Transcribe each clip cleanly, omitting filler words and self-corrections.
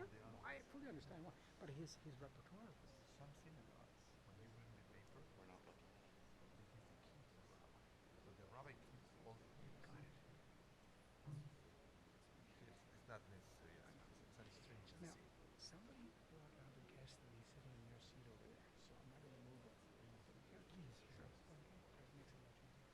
Sure, I fully understand why, but his repertoire was. Some synagogues, when you bring the paper, We're not looking. they give the key to the rabbi. So the rabbi keeps all the papers. Got it. It's not necessary. It's very strange to Now, see. somebody brought out a guest and he's sitting in your seat over there, so I'm not going to move him. Yeah, please, sure. Okay, that makes it much easier.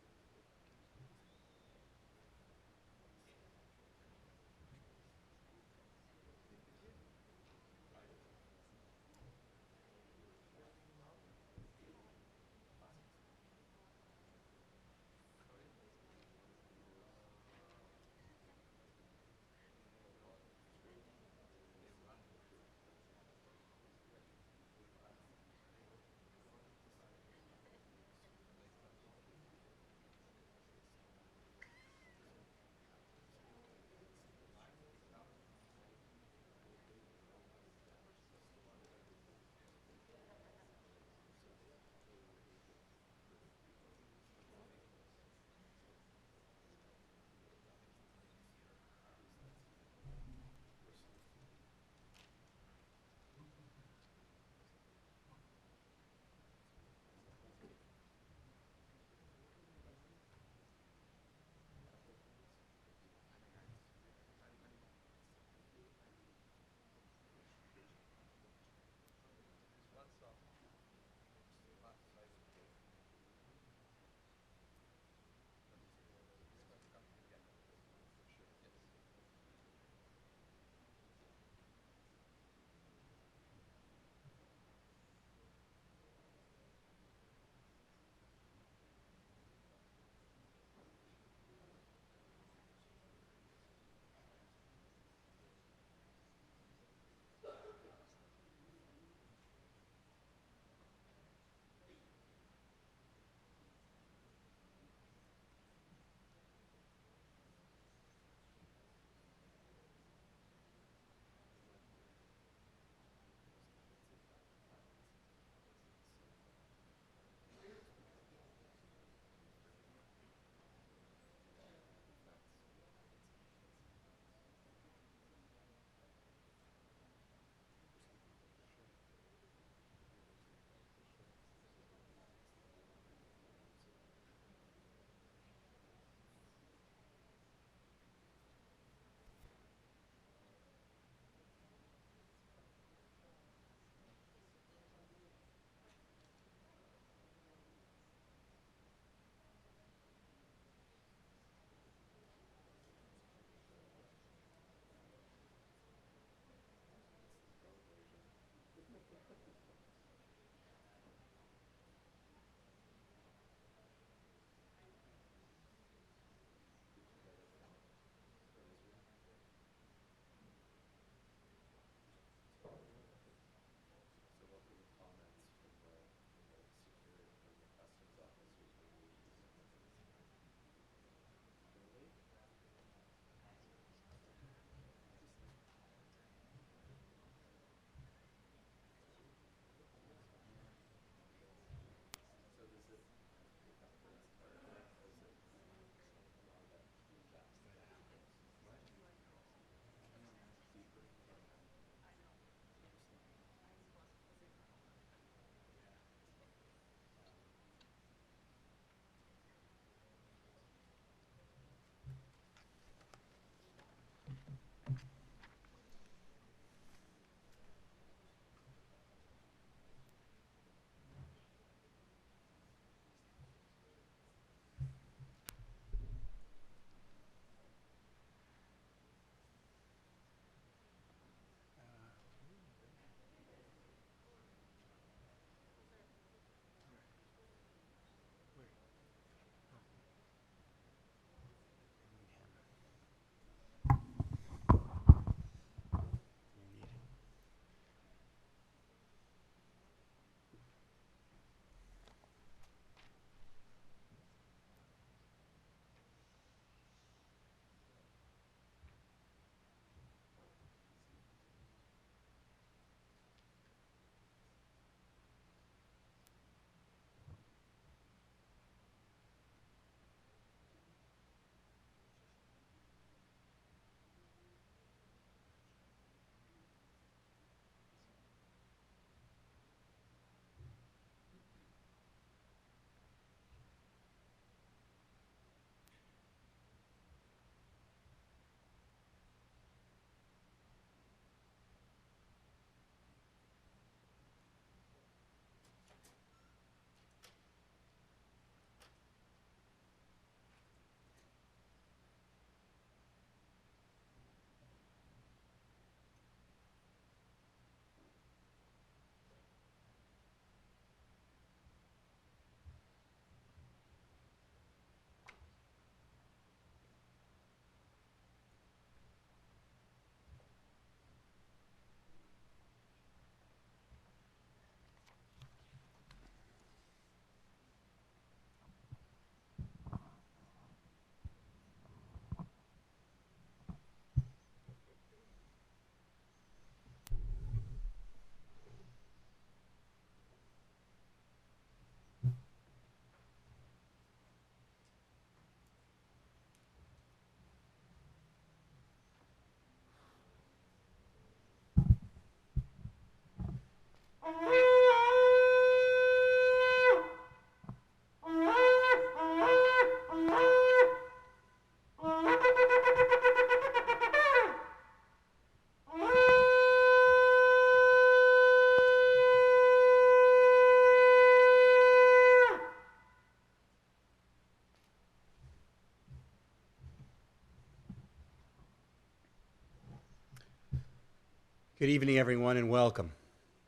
Good evening, everyone, and welcome.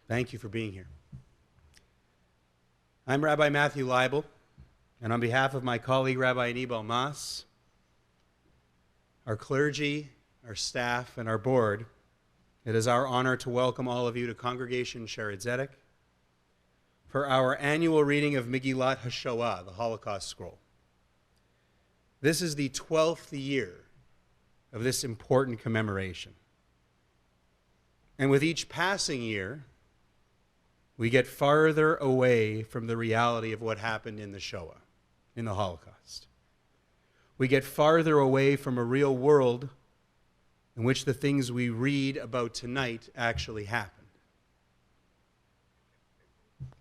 Thank you for being here. I'm Rabbi Matthew Leibel, and on behalf of my colleague, Rabbi Anibal Mas, our clergy, our staff, and our board, it is our honor to welcome all of you to Congregation Sharet Zedek for our annual reading of Megillat Hashoah, the Holocaust scroll. This is the 12th year of this important commemoration. And with each passing year, we get farther away from the reality of what happened in the Shoah, in the Holocaust. We get farther away from a real world in which the things we read about tonight actually happened.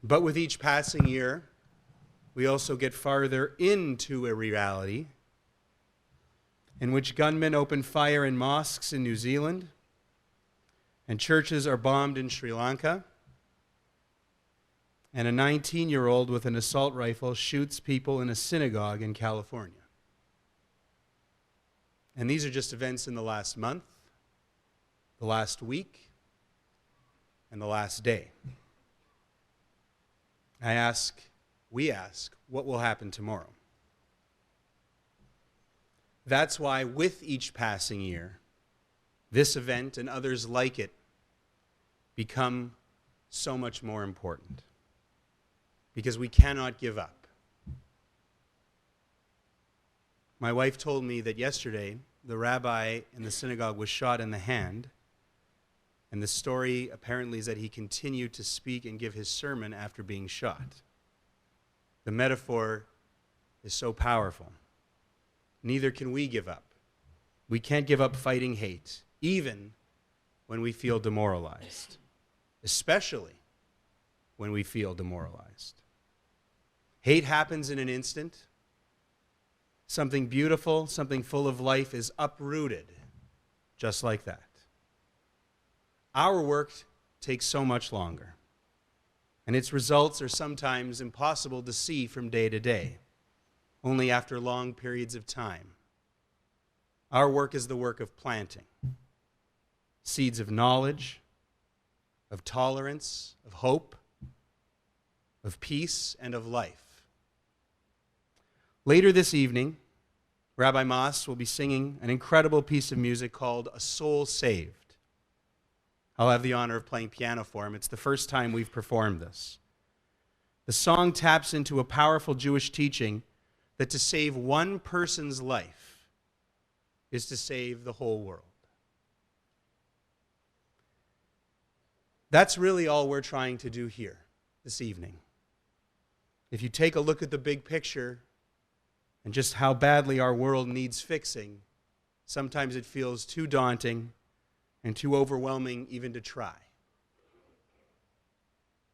But with each passing year, we also get farther into a reality in which gunmen open fire in mosques in New Zealand, and churches are bombed in Sri Lanka, and a 19-year-old with an assault rifle shoots people in a synagogue in California. And these are just events in the last month, the last week, and the last day. We ask, what will happen tomorrow? That's why with each passing year, this event and others like it become so much more important, because we cannot give up. My wife told me that yesterday the rabbi in the synagogue was shot in the hand, and the story apparently is that he continued to speak and give his sermon after being shot. The metaphor is so powerful. Neither can we give up. We can't give up fighting hate, even when we feel demoralized, especially when we feel demoralized. Hate happens in an instant. Something beautiful, something full of life is uprooted just like that. Our work takes so much longer, and its results are sometimes impossible to see from day to day, only after long periods of time. Our work is the work of planting seeds of knowledge, of tolerance, of hope, of peace, and of life. Later this evening, Rabbi Mas will be singing an incredible piece of music called A Soul Saved. I'll have the honor of playing piano for him. It's the first time we've performed this. The song taps into a powerful Jewish teaching that to save one person's life is to save the whole world. That's really all we're trying to do here this evening. If you take a look at the big picture and just how badly our world needs fixing, sometimes it feels too daunting and too overwhelming even to try.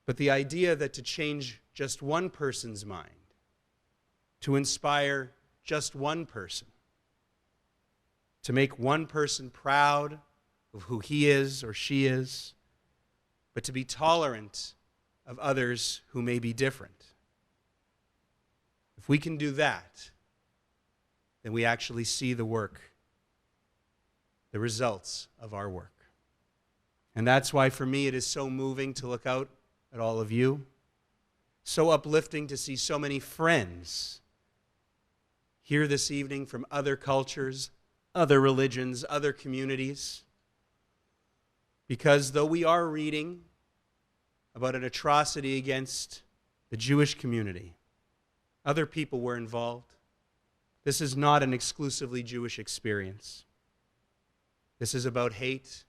But the idea that to change just one person's mind, to inspire just one person, to make one person proud of who he is or she is, but to be tolerant of others who may be different. If we can do that, then we actually see the work, the results of our work. And that's why for me it is so moving to look out at all of you, so uplifting to see so many friends here this evening from other cultures, other religions, other communities. Because though we are reading about an atrocity against the Jewish community, other people were involved. This is not an exclusively Jewish experience. This is about hate,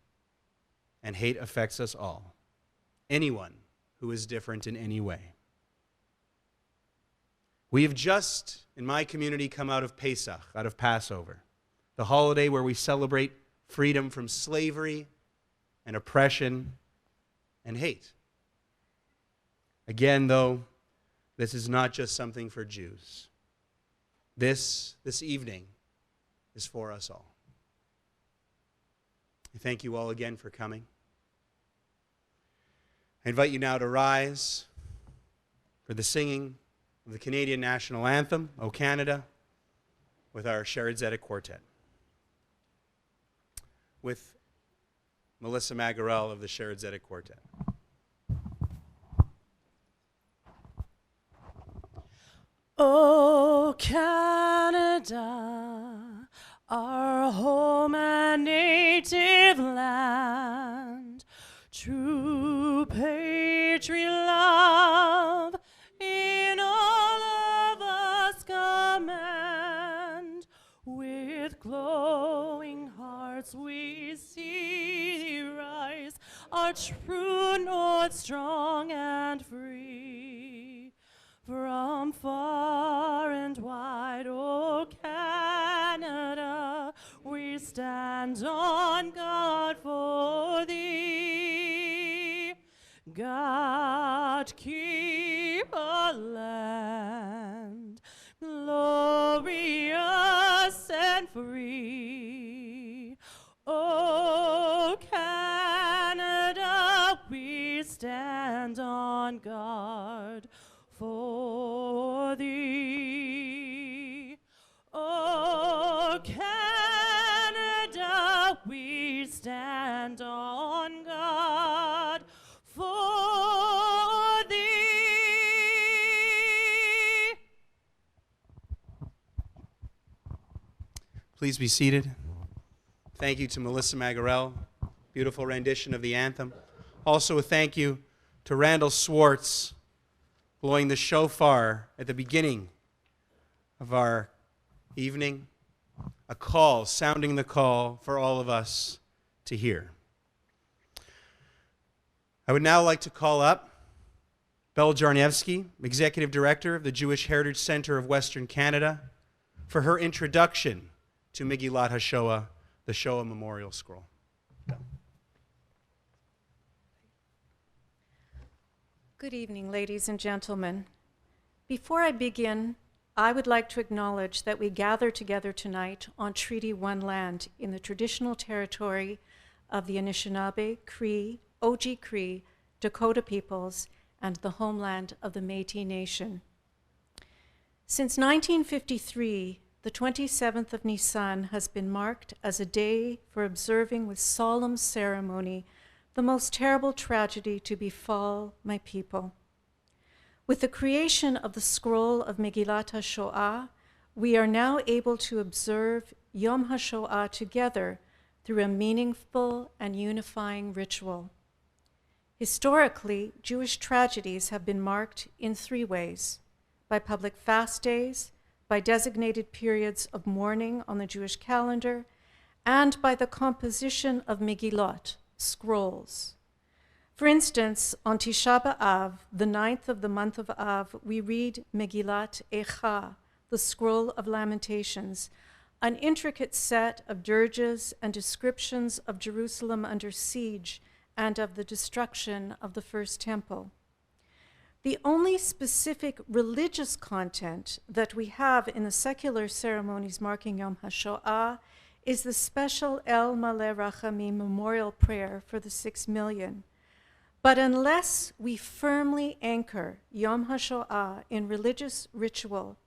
and hate affects us all. Anyone who is different in any way. We have just, in my community, come out of Pesach, out of Passover, the holiday where we celebrate freedom from slavery and oppression and hate. Again, though, this is not just something for Jews. This evening is for us all. I thank you all again for coming. I invite you now to rise for the singing of the Canadian National Anthem, O Canada, with our Sharet Zedek Quartet. With Melissa Magarel of the Shared Zedek Quartet. Oh, Canada, our home and native land, true patriot love in all of us command. With glowing hearts we see thee rise, our true north strong and free. From far and wide, oh Canada, we stand on guard for thee. God keep our land glorious and free. Oh Canada, we stand on guard for thee. Oh, Canada, we stand on guard for thee. Please be seated. Thank you to Melissa Magarel. Beautiful rendition of the anthem. Also a thank you to Randall Swartz, blowing the shofar at the beginning of our evening, a call, sounding the call for all of us to hear. I would now like to call up Belle Jarniewski, Executive Director of the Jewish Heritage Center of Western Canada, for her introduction to Megillat Hashoah, the Shoah Memorial Scroll. Good evening, ladies and gentlemen. Before I begin, I would like to acknowledge that we gather together tonight on Treaty 1 land in the traditional territory of the Anishinaabe, Cree, Oji-Cree, Dakota peoples, and the homeland of the Métis Nation. Since 1953, the 27th of Nisan has been marked as a day for observing with solemn ceremony the most terrible tragedy to befall my people. With the creation of the Scroll of Megillat Hashoah, we are now able to observe Yom HaShoah together through a meaningful and unifying ritual. Historically, Jewish tragedies have been marked in three ways: by public fast days, by designated periods of mourning on the Jewish calendar, and by the composition of Megillot, scrolls. For instance, on Tisha B'Av, the 9th of the month of Av, we read Megillat Echa, the Scroll of Lamentations, an intricate set of dirges and descriptions of Jerusalem under siege and of the destruction of the first temple. The only specific religious content that we have in the secular ceremonies marking Yom HaShoah is the special El Maleh Rachamim memorial prayer for the 6 million. But unless we firmly anchor Yom HaShoah in religious ritual,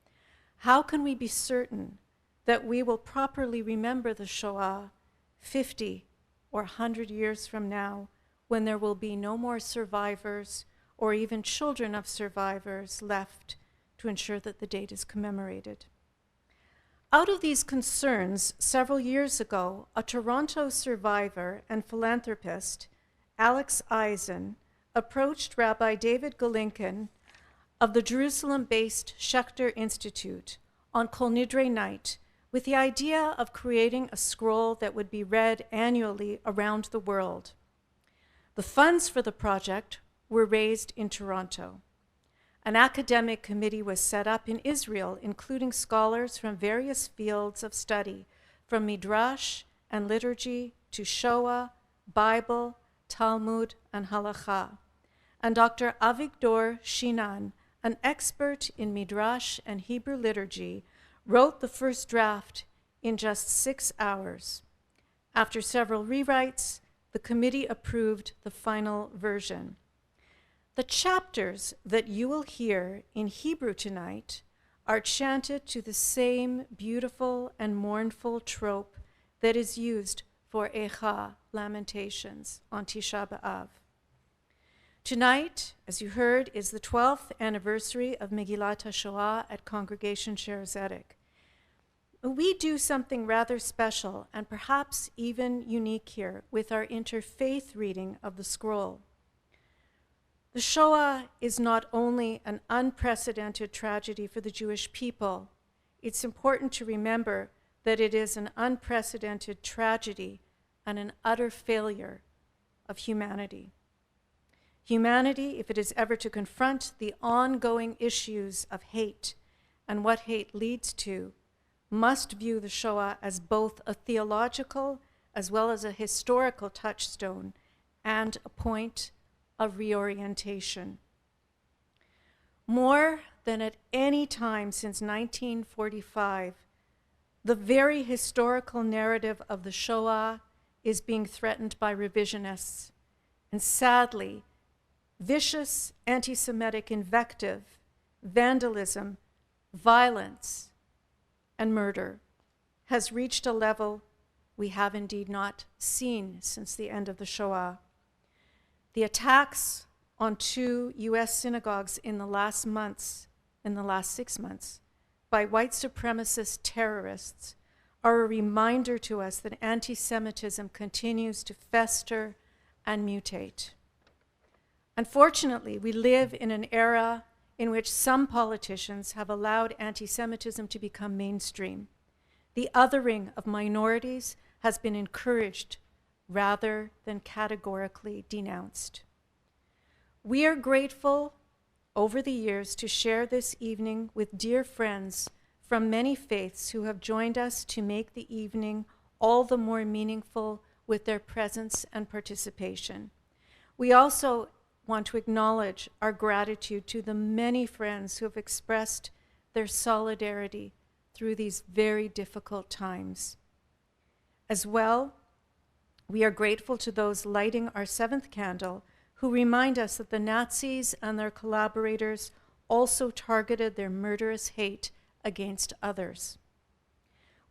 how can we be certain that we will properly remember the Shoah 50 or 100 years from now, when there will be no more survivors or even children of survivors left to ensure that the date is commemorated? Out of these concerns, several years ago, a Toronto survivor and philanthropist, Alex Eisen, approached Rabbi David Golinkin of the Jerusalem-based Schechter Institute on Kol Nidre night with the idea of creating a scroll that would be read annually around the world. The funds for the project were raised in Toronto. An academic committee was set up in Israel, including scholars from various fields of study, from Midrash and liturgy to Shoah, Bible, Talmud, and Halakha. And Dr. Avigdor Shinan, an expert in Midrash and Hebrew liturgy, wrote the first draft in just 6 hours. After several rewrites, the committee approved the final version. The chapters that you will hear in Hebrew tonight are chanted to the same beautiful and mournful trope that is used for Lamentations on Tisha B'Av. Tonight, as you heard, is the 12th anniversary of Megillat Hashoah at Congregation Sher Zedek. We do something rather special and perhaps even unique here with our interfaith reading of the scroll. The Shoah is not only an unprecedented tragedy for the Jewish people, it's important to remember that it is an unprecedented tragedy and an utter failure of humanity. Humanity, if it is ever to confront the ongoing issues of hate and what hate leads to, must view the Shoah as both a theological as well as a historical touchstone and a point of reorientation. More than at any time since 1945, the very historical narrative of the Shoah is being threatened by revisionists. And sadly, vicious anti-Semitic invective, vandalism, violence, and murder has reached a level we have indeed not seen since the end of the Shoah. The attacks on 2 U.S. synagogues in the last 6 months, by white supremacist terrorists are a reminder to us that anti-Semitism continues to fester and mutate. Unfortunately, we live in an era in which some politicians have allowed anti-Semitism to become mainstream. The othering of minorities has been encouraged rather than categorically denounced. We are grateful over the years to share this evening with dear friends from many faiths who have joined us to make the evening all the more meaningful with their presence and participation. We also want to acknowledge our gratitude to the many friends who have expressed their solidarity through these very difficult times. As well, we are grateful to those lighting our 7th candle who remind us that the Nazis and their collaborators also targeted their murderous hate against others.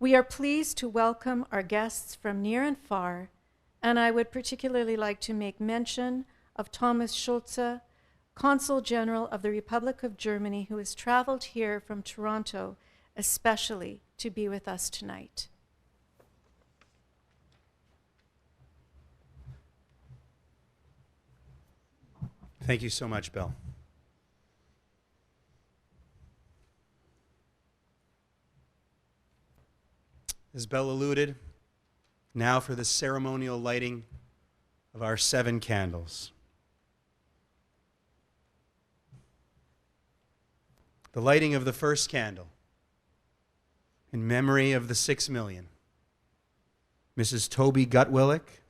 We are pleased to welcome our guests from near and far, and I would particularly like to make mention of Thomas Schulze, Consul General of the Republic of Germany, who has traveled here from Toronto especially to be with us tonight. Thank you so much, Bill. As Bill alluded, now for the ceremonial lighting of our 7 candles. The lighting of the first candle in memory of the 6 million. Mrs. Toby Gutwillick,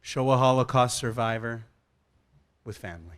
Shoah Holocaust survivor, with family.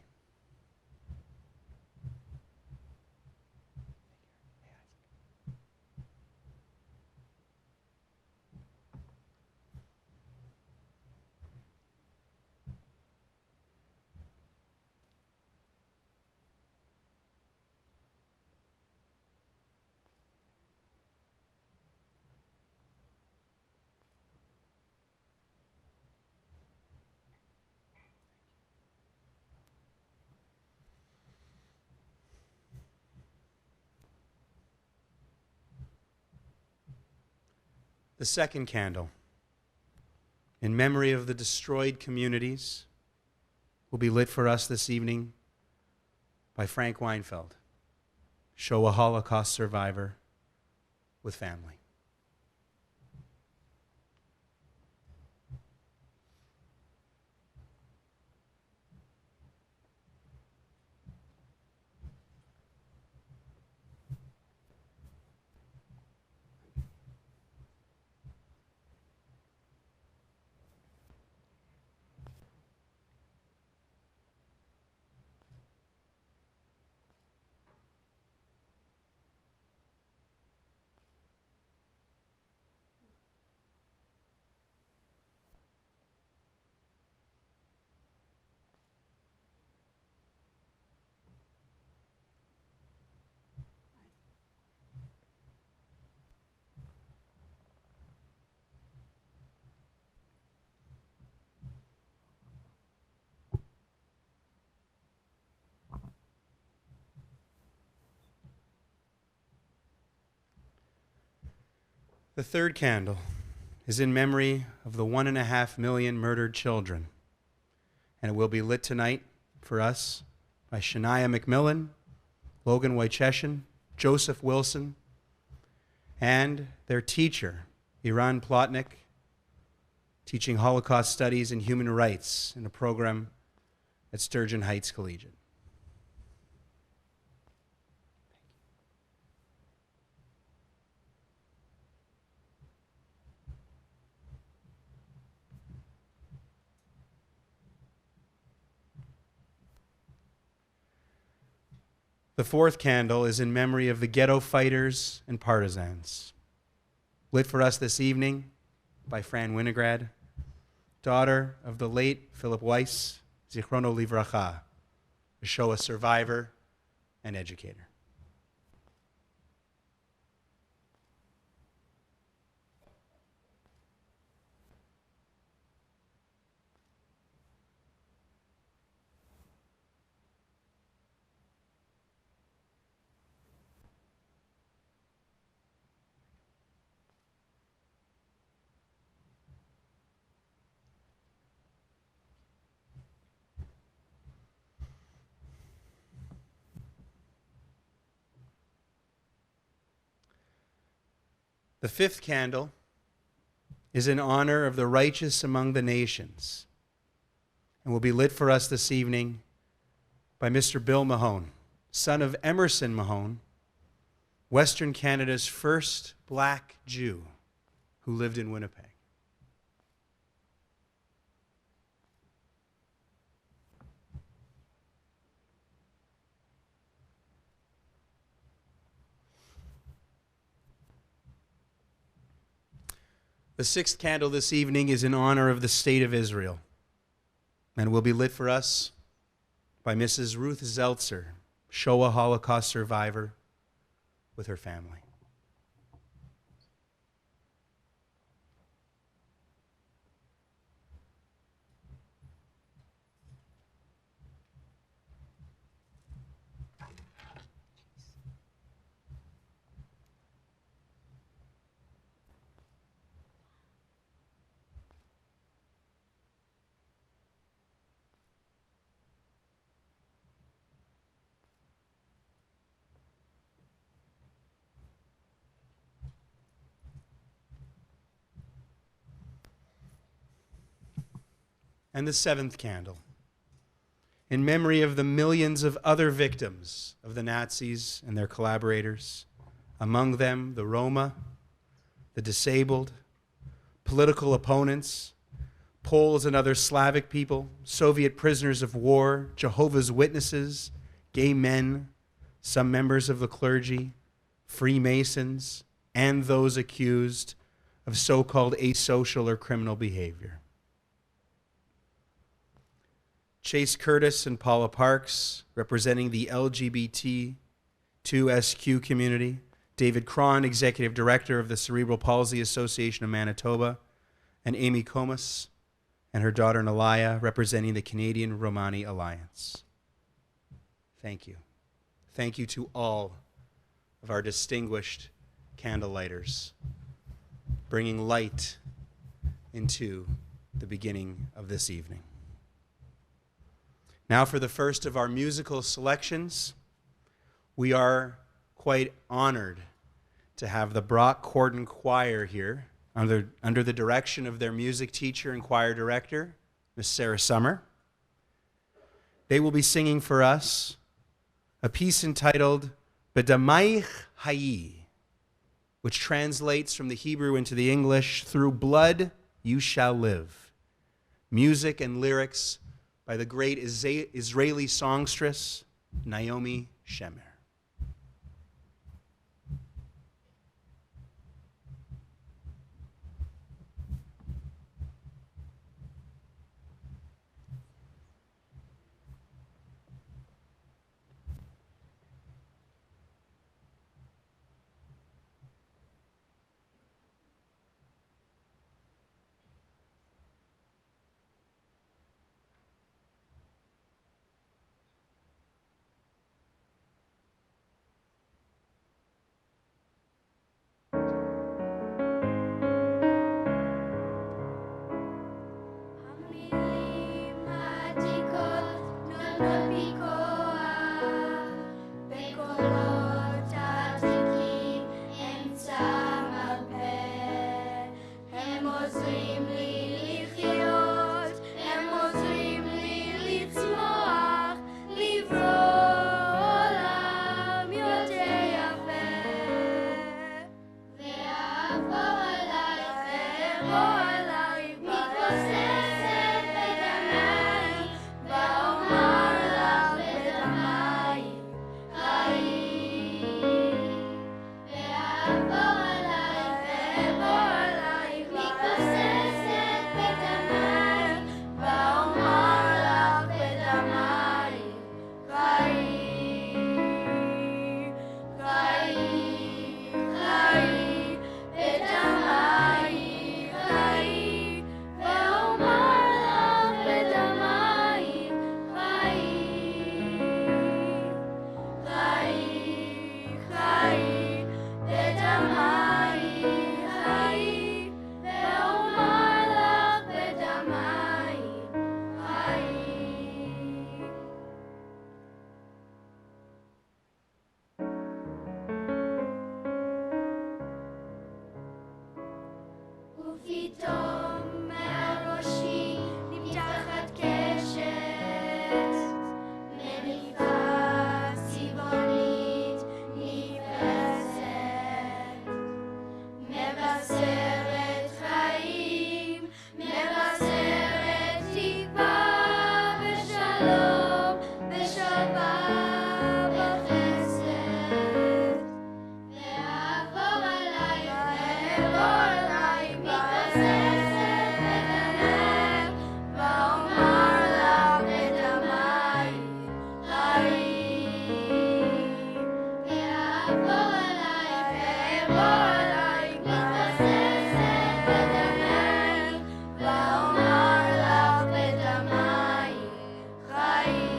The second candle, in memory of the destroyed communities, will be lit for us this evening by Frank Weinfeld, Shoah Holocaust survivor with family. The third candle is in memory of the 1.5 million murdered children, and it will be lit tonight for us by Shania McMillan, Logan Wycheshin, Joseph Wilson, and their teacher, Iran Plotnik, teaching Holocaust studies and human rights in a program at Sturgeon Heights Collegiate. The fourth candle is in memory of the ghetto fighters and partisans. Lit for us this evening by Fran Winograd, daughter of the late Philip Weiss, Zichrono Livracha, a Shoah survivor and educator. The fifth candle is in honor of the righteous among the nations and will be lit for us this evening by Mr. Bill Mahone, son of Emerson Mahone, Western Canada's first black Jew who lived in Winnipeg. The sixth candle this evening is in honor of the State of Israel and will be lit for us by Mrs. Ruth Zeltzer, Shoah Holocaust survivor, with her family. And the seventh candle, in memory of the millions of other victims of the Nazis and their collaborators, among them the Roma, the disabled, political opponents, Poles and other Slavic people, Soviet prisoners of war, Jehovah's Witnesses, gay men, some members of the clergy, Freemasons, and those accused of so-called asocial or criminal behavior. Chase Curtis and Paula Parks, representing the LGBT2SQ community. David Cron, Executive Director of the Cerebral Palsy Association of Manitoba. And Amy Comas and her daughter Nalaya, representing the Canadian Romani Alliance. Thank you. Thank you to all of our distinguished candlelighters, bringing light into the beginning of this evening. Now for the first of our musical selections, we are quite honored to have the Brock Cordon Choir here under the direction of their music teacher and choir director, Miss Sarah Summer. They will be singing for us a piece entitled B'damayich Hayi, which translates from the Hebrew into the English, Through Blood You Shall Live. Music and lyrics by the great Israeli songstress, Naomi Shemer. ופתאום מעל ראשי נמתחת קשת, מניפה צבעונית נפרסת, מבשרת חיים, מבשרת תקווה ושלום ושלווה וחסד. ועבור עלייך, ועבור עלייך, מתבססת בדמך, ואומר לך בדמייך חיים. ועבור עלייך, ועבור עלייך, מתבססת בדמך, ואומר לך בדמייך חיים.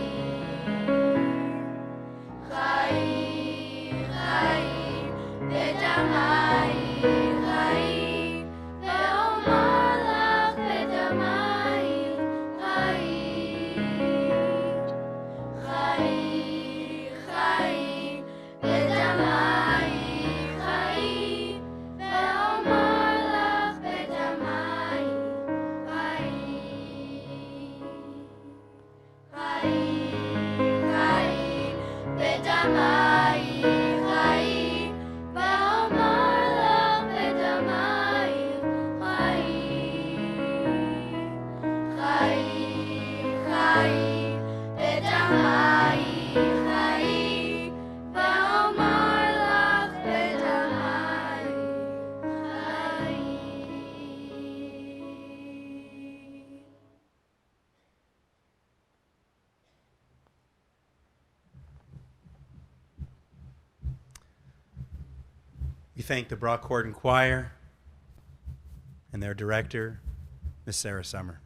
חיים, חיים, בדמייך חיים, ואומר לך בדמייך חיים. חיים, חיים, בדמייך חיים, ואומר לך בדמייך חיים. חיים, חיים, בדמייך חיים, ואומר לך בדמייך חיים. חיים, חיים, בדמייך חיים, ואומר לך בדמייך חיים. We thank the Brockorden Choir and their director, Miss Sarah Summer.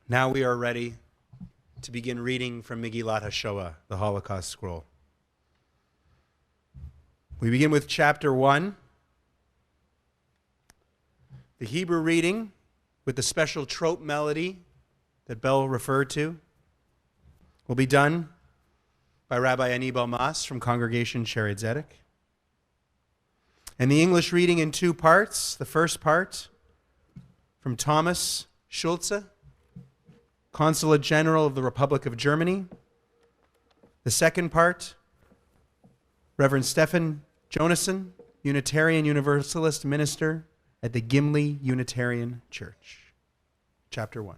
Now we are ready to begin reading from Megillat Hashoah, the Holocaust scroll. We begin with chapter 1. The Hebrew reading with the special trope melody that Bell referred to will be done by Rabbi Ani Balmas from Congregation Shered Zedek. And the English reading in two parts. The first part from Thomas Schulze, Consulate General of the Republic of Germany. The second part, Reverend Stephen Jonassen, Unitarian Universalist minister at the Gimli Unitarian Church. Chapter 1.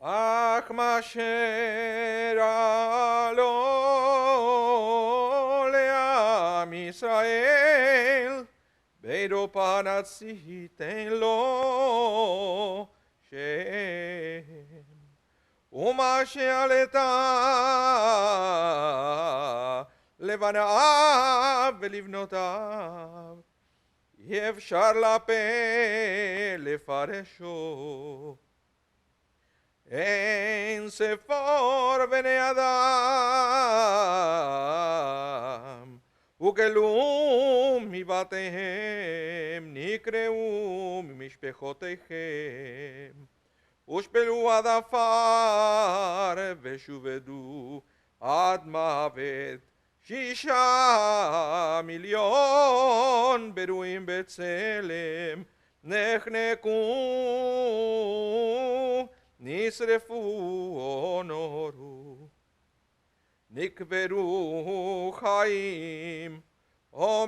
אך מה שעלו לעם ישראל, בידו פרץ ייתן לו שם, ומה שעלתה לבניו ולבנותיו, אי אפשר לפה לפרשו. אין ספור בני אדם, וגלו מבתיהם, נקראו ממשפחותיכם, ושפלו עד עפר ושובדו עד מוות. 6 מיליון בדואים בצלם נחנקו, נשרפו או נורו, נקברו חיים או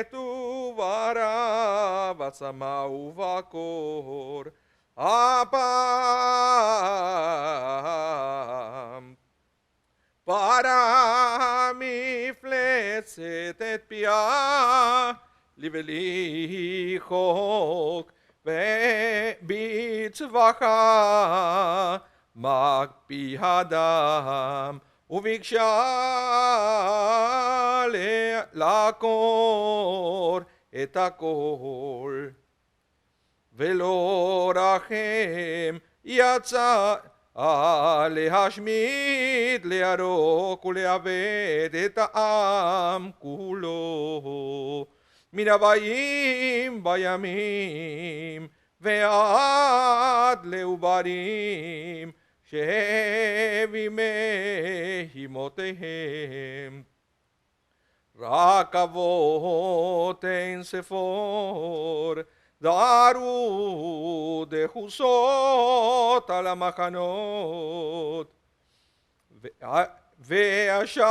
מתו ברב עצמה ובקור. הפעם פרה מפלצת את פיה לבלי חוק, ובצבחה מקפיא הדם, וביקשה לעקור את הכל, ולא רחם יצא להשמיד, להרוג ולאבד את העם כולו. מן הבאים בימים ועד לעוברים שבים מאימותיהם. רק אבות אין ספור דהרו דחוסות על המחנות, ועשן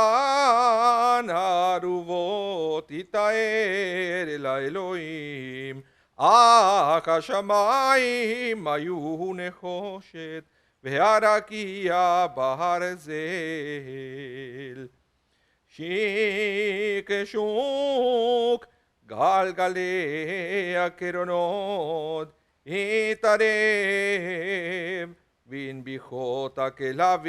הערובות יתאר אל האלוהים, אך השמיים היו נחושת והרקיע ברזל. שיקשוק גלגלי הקרונות יתערב וינביחות הכלבים,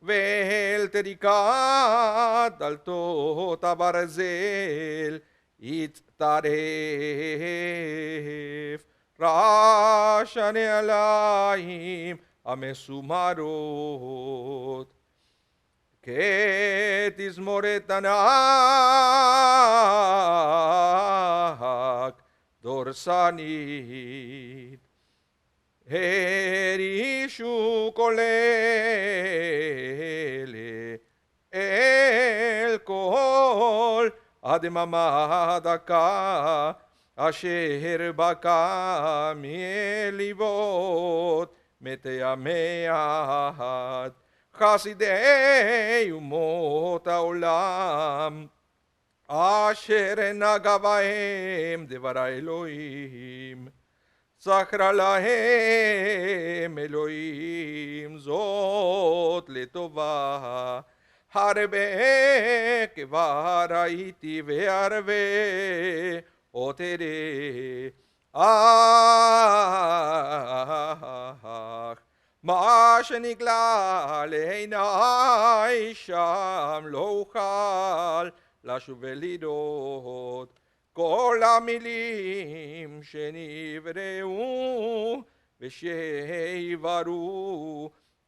ואל טריקת דלתות הברזל יצטרף רעש הנעליים המסומרות. כתזמורת ענק דורסנית, הרישו כל אלה אל כל הדממה דקה אשר בקע מליבות מתי המעט, חסידי אומות העולם, אשר נגע בהם דבר האלוהים. זכרה להם אלוהים זאת לטובה, הרבה כבר ראיתי והרבה עוד אראה. אך מה שנגלה לעיני שם לא אוכל לשוב ולראות. כל המילים שנבראו ושיברו,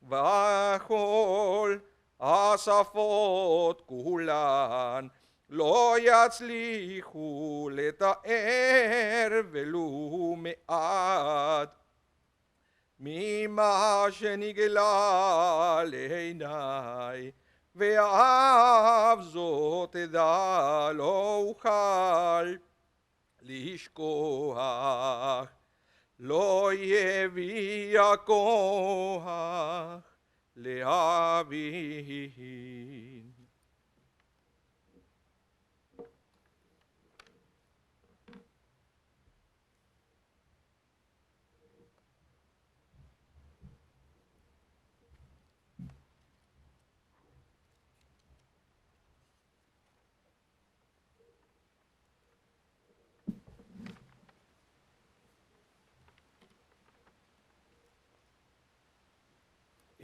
וכל השפות כולן לא יצליחו לתאר ולו מעט ממה שנגלה לעיני, ואף זאת אדע לא אוכל לשכוח, לא יביא הכוח להבין.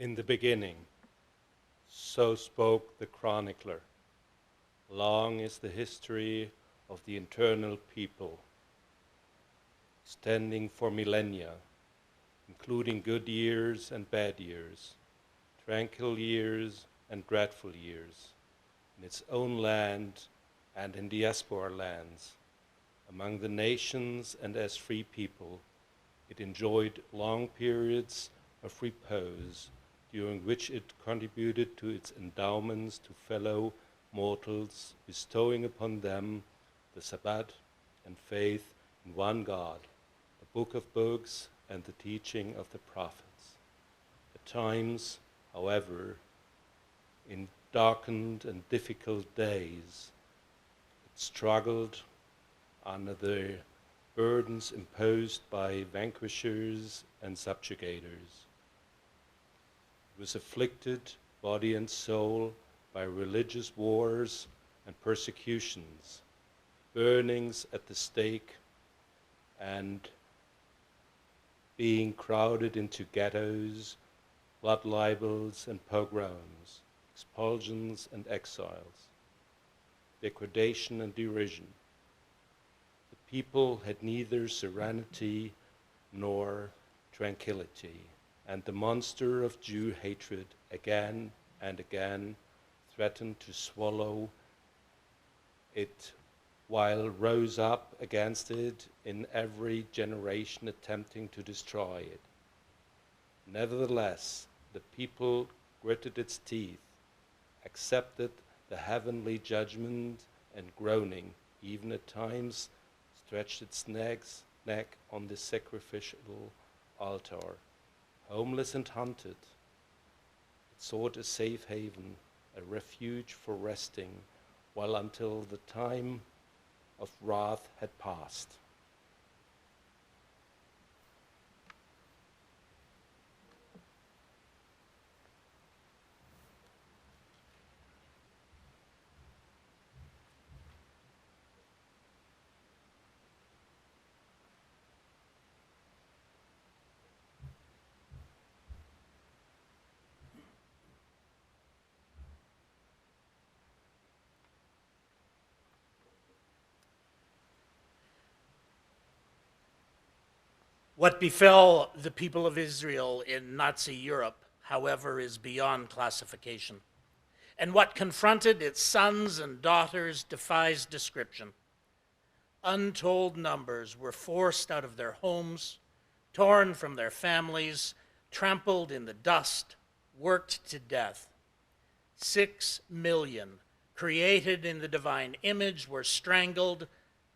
In the beginning, so spoke the chronicler. Long is the history of the eternal people, extending for millennia, including good years and bad years, tranquil years and dreadful years, in its own land and in diaspora lands. Among the nations and as free people, it enjoyed long periods of repose, during which it contributed to its endowments to fellow mortals, bestowing upon them the Shabbat and faith in one God, the book of books and the teaching of the prophets. At times, however, in darkened and difficult days, it struggled under the burdens imposed by vanquishers and subjugators. It was afflicted, body and soul, by religious wars and persecutions, burnings at the stake, and being crowded into ghettos, blood libels and pogroms, expulsions and exiles, degradation and derision. The people had neither serenity nor tranquility, and the monster of Jew hatred again and again threatened to swallow it while rose up against it in every generation attempting to destroy it. Nevertheless, the people gritted its teeth, accepted the heavenly judgment, and groaning, even at times, stretched its neck on the sacrificial altar. Homeless and hunted, it sought a safe haven, a refuge for resting, while until the time of wrath had passed. What befell the people of Israel in Nazi Europe, however, is beyond classification. And what confronted its sons and daughters defies description. Untold numbers were forced out of their homes, torn from their families, trampled in the dust, worked to death. 6 million, created in the divine image, were strangled,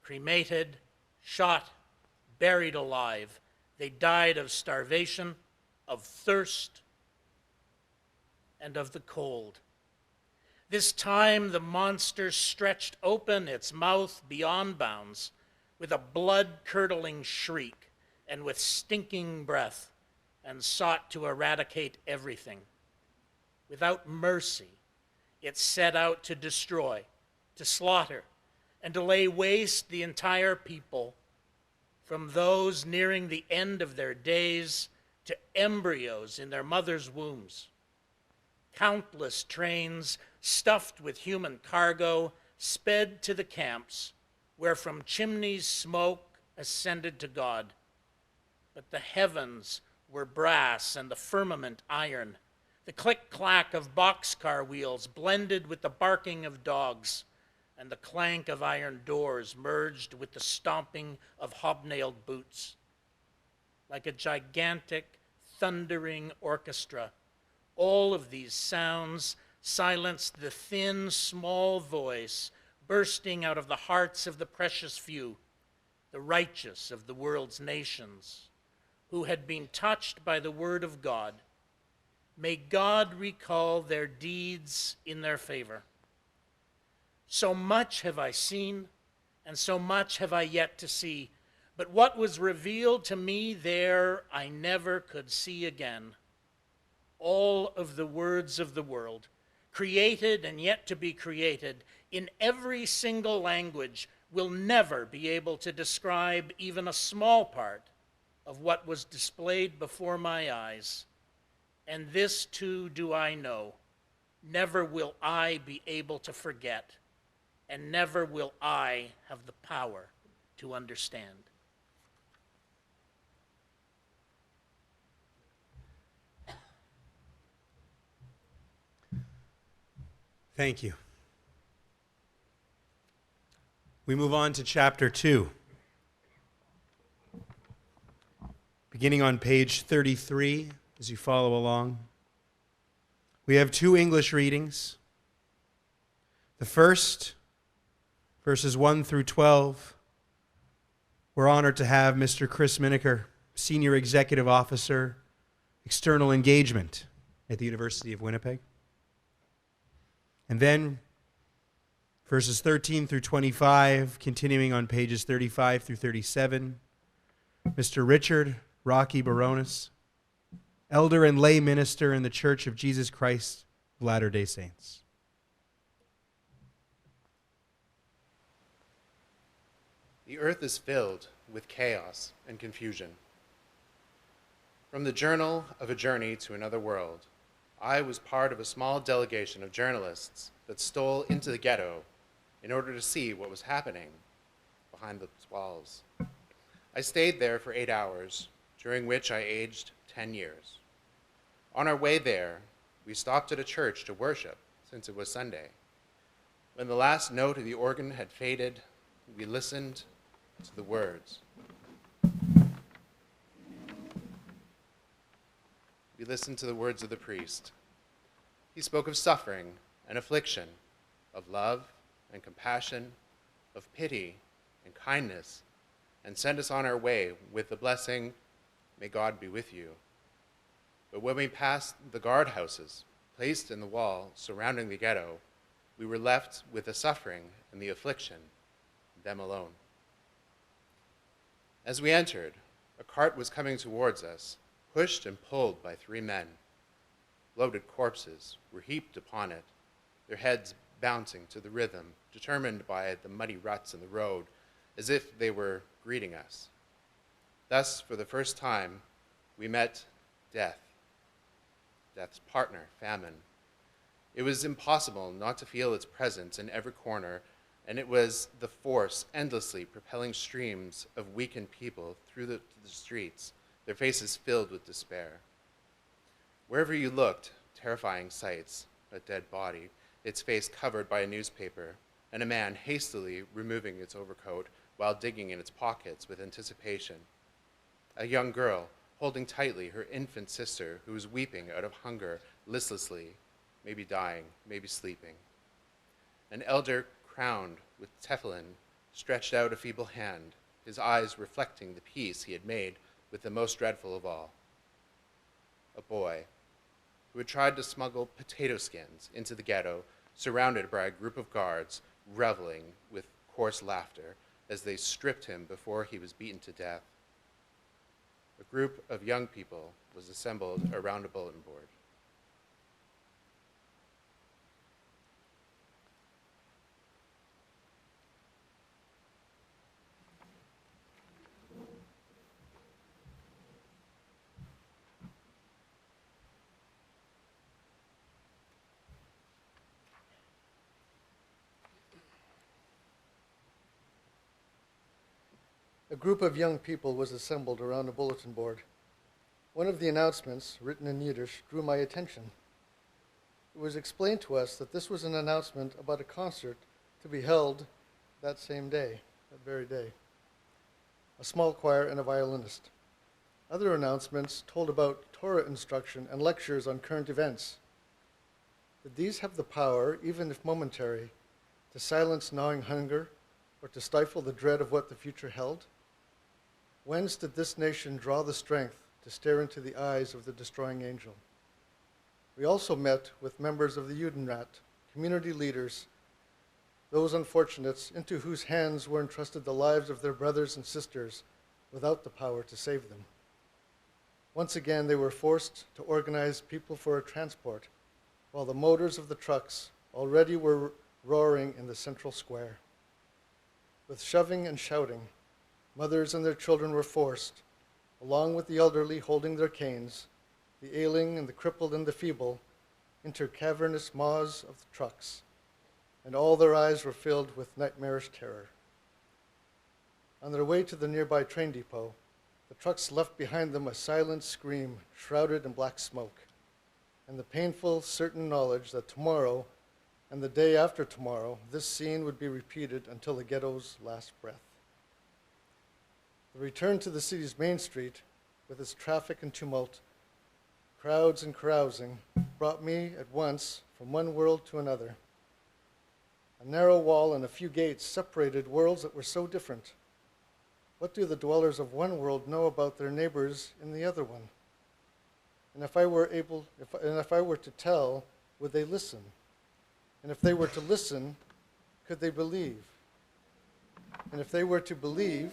cremated, shot, buried alive. They died of starvation, of thirst, and of the cold. This time the monster stretched open its mouth beyond bounds with a blood-curdling shriek and with stinking breath, and sought to eradicate everything. Without mercy, it set out to destroy, to slaughter, and to lay waste the entire people, from those nearing the end of their days to embryos in their mother's wombs. Countless trains stuffed with human cargo sped to the camps, where from chimneys smoke ascended to God. But the heavens were brass and the firmament iron. The click-clack of boxcar wheels blended with the barking of dogs, and the clank of iron doors merged with the stomping of hobnailed boots. Like a gigantic, thundering orchestra, all of these sounds silenced the thin, small voice bursting out of the hearts of the precious few, the righteous of the world's nations, who had been touched by the word of God. May God recall their deeds in their favor. So much have I seen, and so much have I yet to see, but what was revealed to me there I never could see again. All of the words of the world, created and yet to be created, in every single language, will never be able to describe even a small part of what was displayed before my eyes. And this too do I know, never will I be able to forget, and never will I have the power to understand. Thank you. We move on to chapter 2. Beginning on page 33, as you follow along. We have 2 English readings. The first, verses 1 through 12, we're honored to have Mr. Chris Miniker, Senior Executive Officer, External Engagement at the University of Winnipeg. And then verses 13 through 25, continuing on pages 35 through 37, Mr. Richard Rocky Baronis, Elder and Lay Minister in the Church of Jesus Christ of Latter-day Saints. The earth is filled with chaos and confusion. From the Journal of a Journey to Another World, I was part of a small delegation of journalists that stole into the ghetto in order to see what was happening behind the walls. I stayed there for 8 hours, during which I aged 10 years. On our way there, we stopped at a church to worship, since it was Sunday. When the last note of the organ had faded, we listened to the words. We listened to the words of the priest. He spoke of suffering and affliction, of love and compassion, of pity and kindness, and sent us on our way with the blessing, "May God be with you." But when we passed the guardhouses placed in the wall surrounding the ghetto, we were left with the suffering and the affliction, them alone. As we entered, a cart was coming towards us, pushed and pulled by 3 men. Loaded corpses were heaped upon it, their heads bouncing to the rhythm, determined by the muddy ruts in the road, as if they were greeting us. Thus, for the first time, we met death, death's partner, famine. It was impossible not to feel its presence in every corner, and it was the force endlessly propelling streams of weakened people through the streets, their faces filled with despair. Wherever you looked, terrifying sights, a dead body, its face covered by a newspaper, and a man hastily removing its overcoat while digging in its pockets with anticipation. A young girl holding tightly her infant sister who was weeping out of hunger listlessly, maybe dying, maybe sleeping. An elder crowned with tefillin stretched out a feeble hand, his eyes reflecting the peace he had made with the most dreadful of all. A boy who had tried to smuggle potato skins into the ghetto, surrounded by a group of guards, reveling with coarse laughter as they stripped him before he was beaten to death. A group of young people was assembled around a bulletin board. A group of young people was assembled around a bulletin board. One of the announcements, written in Yiddish, drew my attention. It was explained to us that this was an announcement about a concert to be held that same day, that very day. A small choir and a violinist. Other announcements told about Torah instruction and lectures on current events. Did these have the power, even if momentary, to silence gnawing hunger or to stifle the dread of what the future held? Whence did this nation draw the strength to stare into the eyes of the destroying angel? We also met with members of the Judenrat, community leaders, those unfortunates into whose hands were entrusted the lives of their brothers and sisters without the power to save them. Once again, they were forced to organize people for a transport, while the motors of the trucks already were roaring in the central square. With shoving and shouting, mothers and their children were forced, along with the elderly holding their canes, the ailing and the crippled and the feeble, into cavernous maws of the trucks, and all their eyes were filled with nightmarish terror. On their way to the nearby train depot, the trucks left behind them a silent scream shrouded in black smoke, and the painful, certain knowledge that tomorrow and the day after tomorrow, this scene would be repeated until the ghetto's last breath. The return to the city's main street, with its traffic and tumult, crowds and carousing, brought me at once from one world to another. A narrow wall and a few gates separated worlds that were so different. What do the dwellers of one world know about their neighbors in the other one? And if I were to tell, would they listen? And if they were to listen, could they believe? And if they were to believe,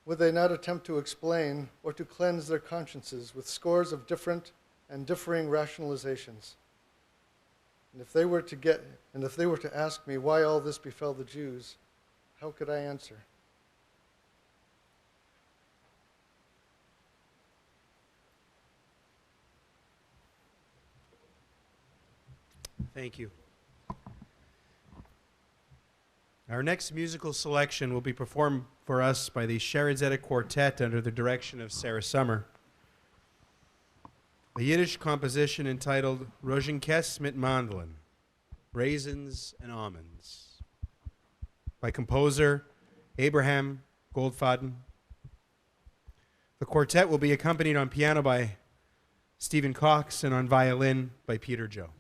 would they not attempt to explain or to cleanse their consciences with scores of different and differing rationalizations? And if they were to ask me why all this befell the Jews, how could I answer? Thank you. Our next musical selection will be performed for us by the Sherazade Quartet under the direction of Sarah Summer. A Yiddish composition entitled Rozenkes mit Mandlin. Raisins and Almonds, by composer Abraham Goldfaden. The quartet will be accompanied on piano by Stephen Cox and on violin by Peter Joe.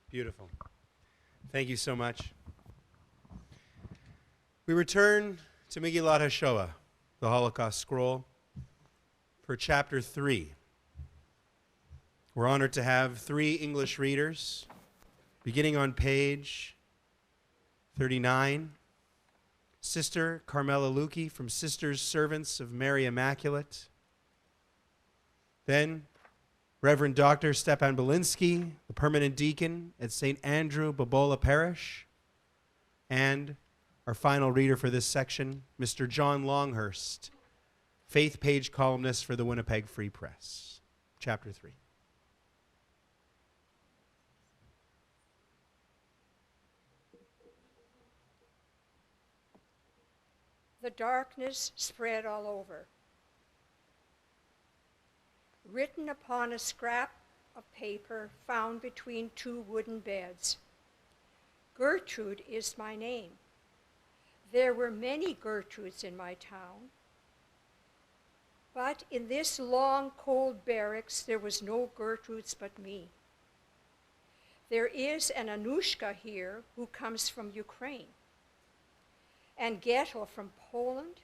Beautiful. Thank you so much. We return to Megillat Hashoah, the Holocaust scroll, for chapter 3. We're honored to have 3 English readers, beginning on page 39. Sister Carmela Lukey from Sisters Servants of Mary Immaculate. Then Reverend Dr. Stepan Belinsky, the permanent deacon at St. Andrew Bobola Parish. And our final reader for this section, Mr. John Longhurst, faith page columnist for the Winnipeg Free Press. Chapter 3. The darkness spread all over. Written upon a scrap of paper found between 2 wooden beds. Gertrude is my name. There were many Gertrudes in my town, but in this long, cold barracks there was no Gertrudes but me. There is an Anushka here who comes from Ukraine, and Gettel from Poland,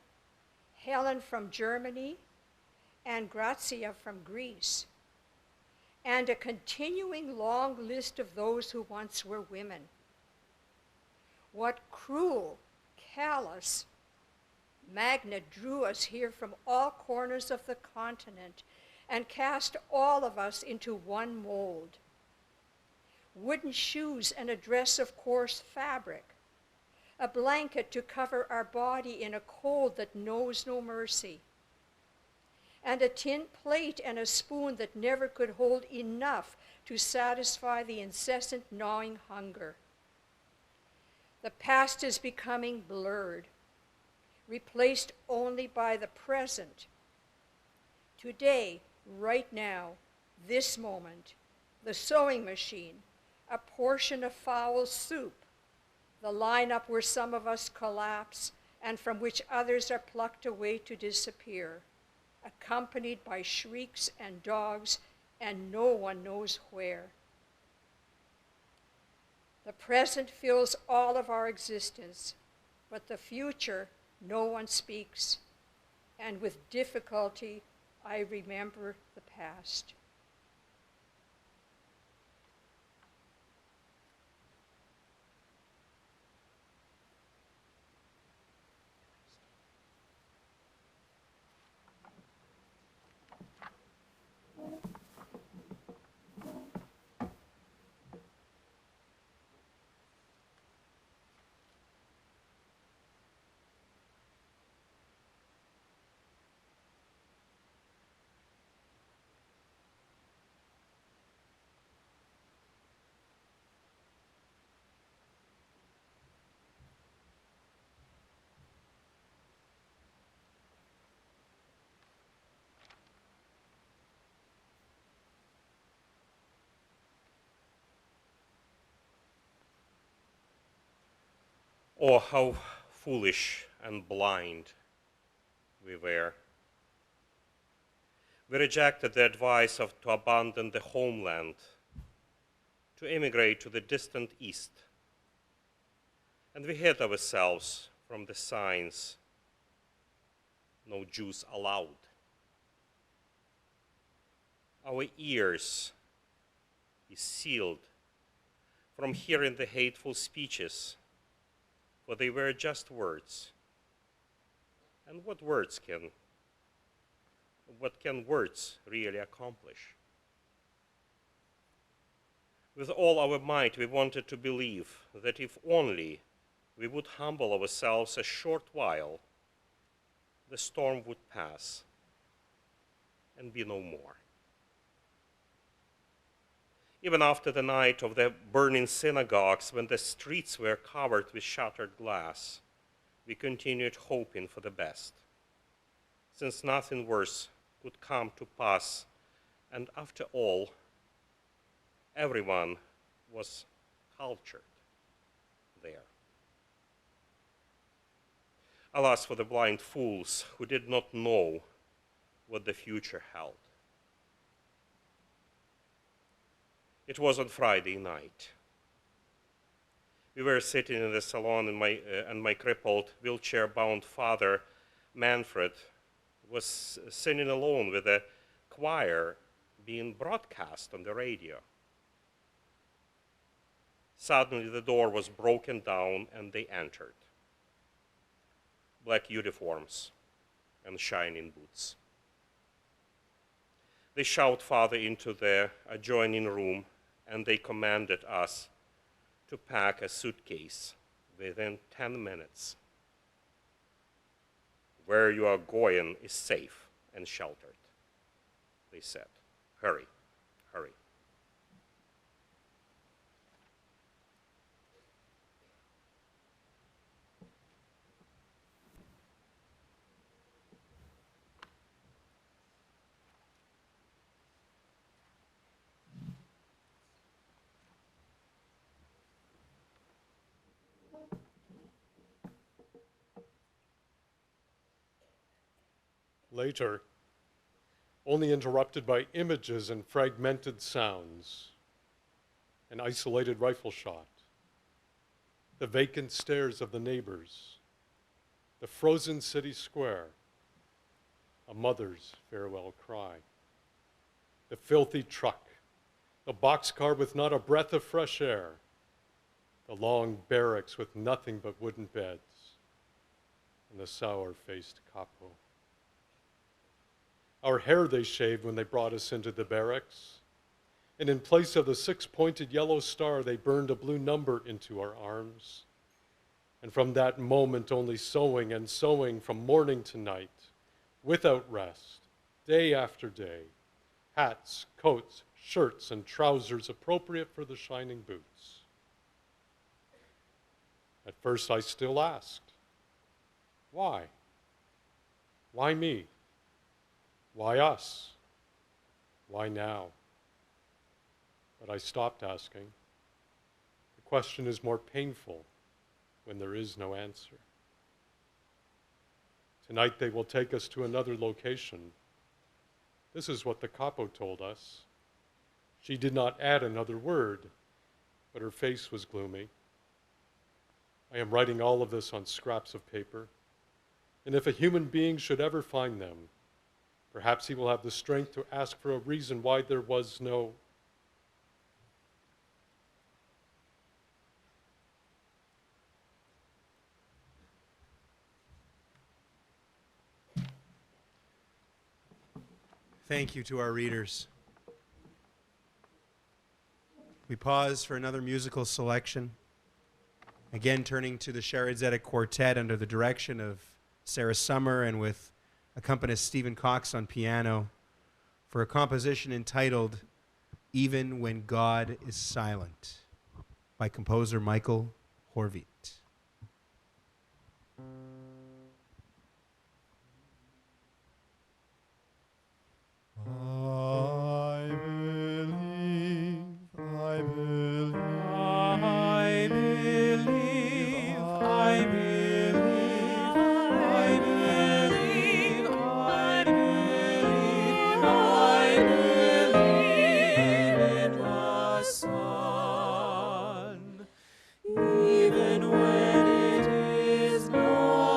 Helen from Germany, and Grazia from Greece, and a continuing long list of those who once were women. What cruel, callous magnet drew us here from all corners of the continent and cast all of us into one mold. Wooden shoes and a dress of coarse fabric, a blanket to cover our body in a cold that knows no mercy, and a tin plate and a spoon that never could hold enough to satisfy the incessant gnawing hunger. The past is becoming blurred, replaced only by the present. Today, right now, this moment, the sewing machine, a portion of foul soup, the lineup where some of us collapse and from which others are plucked away to disappear, accompanied by shrieks and dogs, and no one knows where. The present fills all of our existence, but the future no one speaks, and with difficulty I remember the past. Oh, how foolish and blind we were. We rejected the advice to abandon the homeland, to immigrate to the distant east, and we hid ourselves from the signs, no Jews allowed. Our ears is sealed from hearing the hateful speeches, for they were just words. And what can words really accomplish? With all our might, we wanted to believe that if only we would humble ourselves a short while, the storm would pass and be no more. Even after the night of the burning synagogues, when the streets were covered with shattered glass, we continued hoping for the best, since nothing worse could come to pass, and after all, everyone was cultured there. Alas for the blind fools who did not know what the future held. It was on Friday night. We were sitting in the salon, and my crippled, wheelchair-bound father, Manfred, was singing alone with a choir being broadcast on the radio. Suddenly, the door was broken down, and they entered. Black uniforms and shining boots. They shoved Father into the adjoining room, and they commanded us to pack a suitcase within 10 minutes. Where you are going is safe and sheltered, they said. Hurry, hurry. Later, only interrupted by images and fragmented sounds, an isolated rifle shot, the vacant stares of the neighbors, the frozen city square, a mother's farewell cry, the filthy truck, the boxcar with not a breath of fresh air, the long barracks with nothing but wooden beds, and the sour-faced capo. Our hair they shaved when they brought us into the barracks, and in place of the 6-pointed yellow star, they burned a blue number into our arms. And from that moment, only sewing and sewing from morning to night, without rest, day after day, hats, coats, shirts, and trousers appropriate for the shining boots. At first, I still asked, why? Why me? Why us? Why now? But I stopped asking. The question is more painful when there is no answer. Tonight they will take us to another location. This is what the capo told us. She did not add another word, but her face was gloomy. I am writing all of this on scraps of paper, and if a human being should ever find them, perhaps he will have the strength to ask for a reason why there was no. Thank you to our readers. We pause for another musical selection. Again, turning to the Sherazadic Quartet under the direction of Sarah Summer and with accompanist Stephen Cox on piano for a composition entitled Even When God is Silent by composer Michael Horvit. I believe, I believe, I believe, I believe, I believe, I believe, I believe in the Son, even when it is not.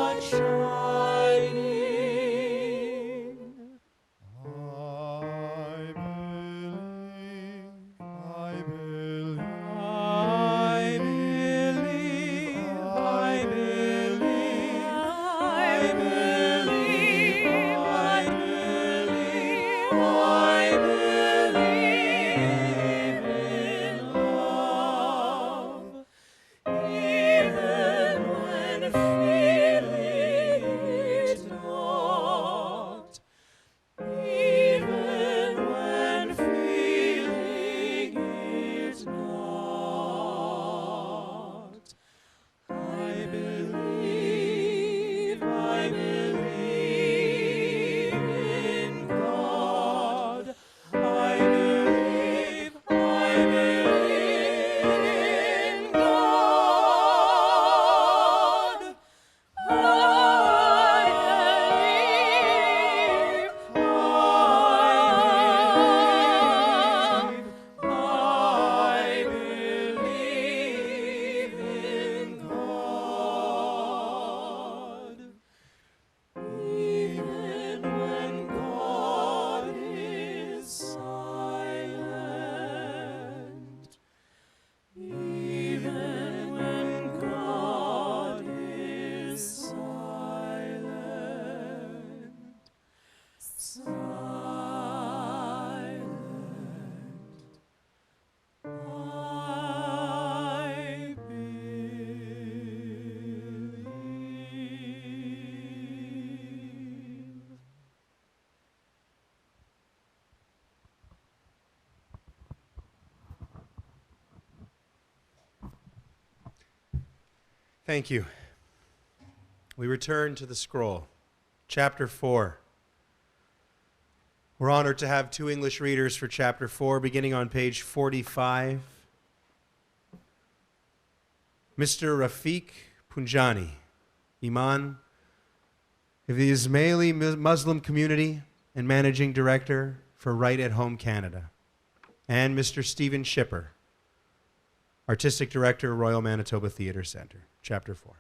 Thank you. We return to the scroll, chapter 4. We're honored to have two English readers for chapter 4, beginning on page 45. Mr. Rafiq Punjani, Imam of the Ismaili Muslim community and Managing Director for Right at Home Canada, and Mr. Stephen Shipper, Artistic Director, Royal Manitoba Theatre Centre, chapter 4.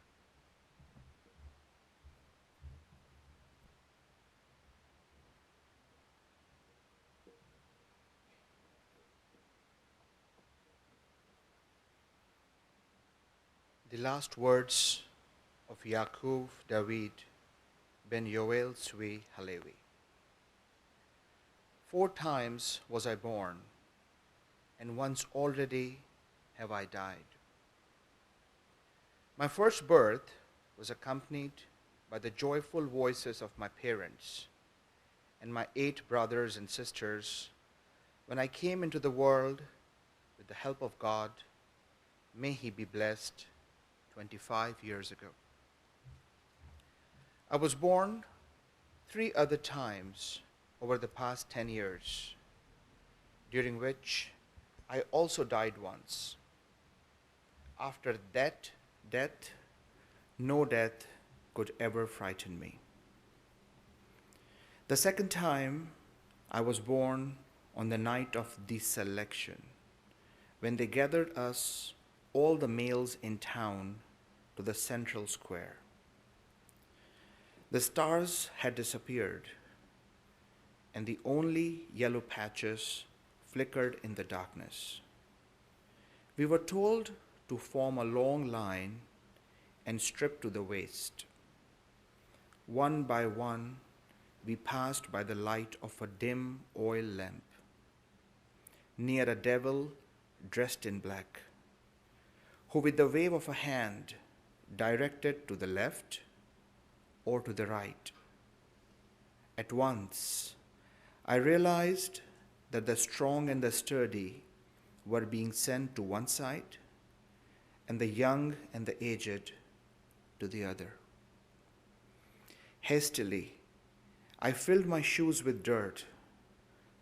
The last words of Yaakov David ben Yoel Tzvi Halevi. 4 times was I born, and once already have I died. My first birth was accompanied by the joyful voices of my parents and my 8 brothers and sisters when I came into the world with the help of God, may He be blessed, 25 years ago. I was born 3 other times over the past 10 years, during which I also died once. After that death, no death could ever frighten me. The second time, I was born on the night of deselection, when they gathered us, all the males in town, to the central square. The stars had disappeared, and the only yellow patches flickered in the darkness. We were told to form a long line and strip to the waist. One by one, we passed by the light of a dim oil lamp, near a devil dressed in black, who with the wave of a hand directed to the left or to the right. At once, I realized that the strong and the sturdy were being sent to one side, and the young and the aged to the other. Hastily, I filled my shoes with dirt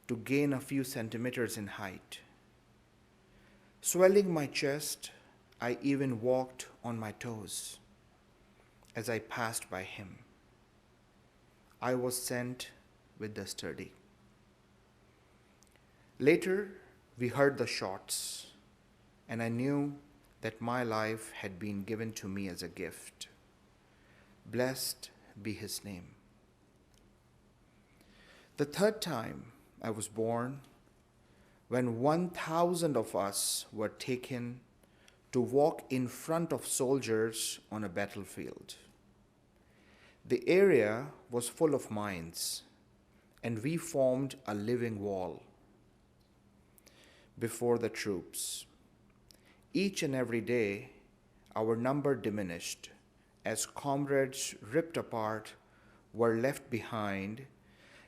to gain a few centimeters in height. Swelling my chest, I even walked on my toes as I passed by him. I was sent with the sturdy. Later, we heard the shots, and I knew that my life had been given to me as a gift. Blessed be his name. The third time I was born, when 1,000 of us were taken to walk in front of soldiers on a battlefield. The area was full of mines, and we formed a living wall before the troops. Each and every day, our number diminished as comrades ripped apart were left behind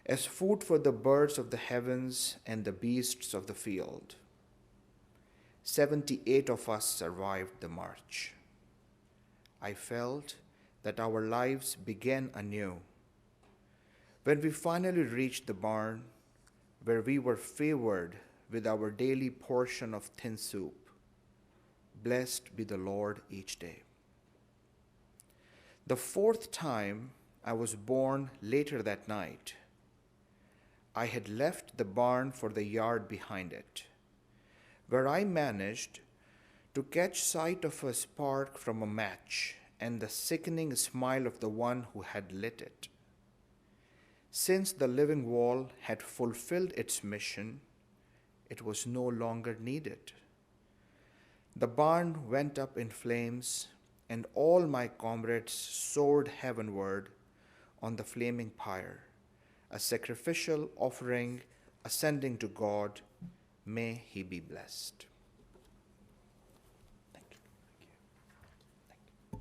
as food for the birds of the heavens and the beasts of the field. 78 of us survived the march. I felt that our lives began anew when we finally reached the barn where we were favored with our daily portion of thin soup. Blessed be the Lord each day. The 4th time I was born later that night, I had left the barn for the yard behind it, where I managed to catch sight of a spark from a match and the sickening smile of the one who had lit it. Since the living wall had fulfilled its mission, it was no longer needed. The barn went up in flames, and all my comrades soared heavenward on the flaming pyre, a sacrificial offering ascending to God. May he be blessed. Thank you. Thank you.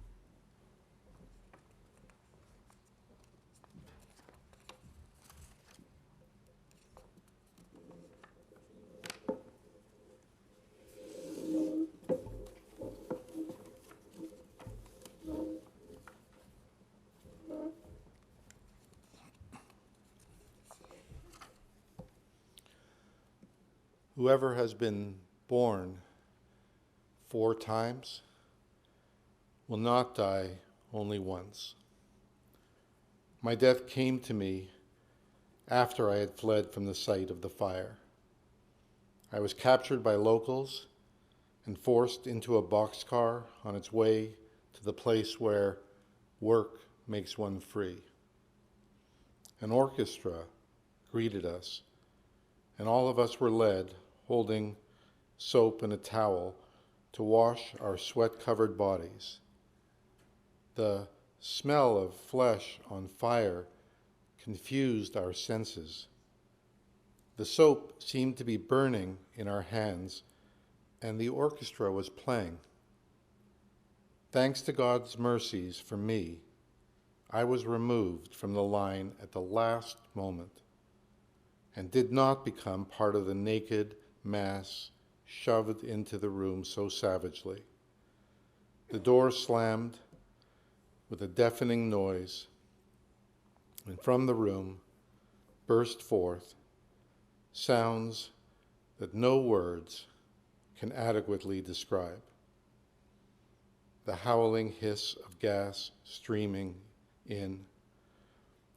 Whoever has been born 4 times will not die only once. My death came to me after I had fled from the sight of the fire. I was captured by locals and forced into a boxcar on its way to the place where work makes one free. An orchestra greeted us, and all of us were led, holding soap and a towel, to wash our sweat-covered bodies. The smell of flesh on fire confused our senses. The soap seemed to be burning in our hands, and the orchestra was playing. Thanks to God's mercies for me, I was removed from the line at the last moment and did not become part of the naked mass shoved into the room so savagely. The door slammed with a deafening noise, and from the room burst forth sounds that no words can adequately describe. The howling hiss of gas streaming in,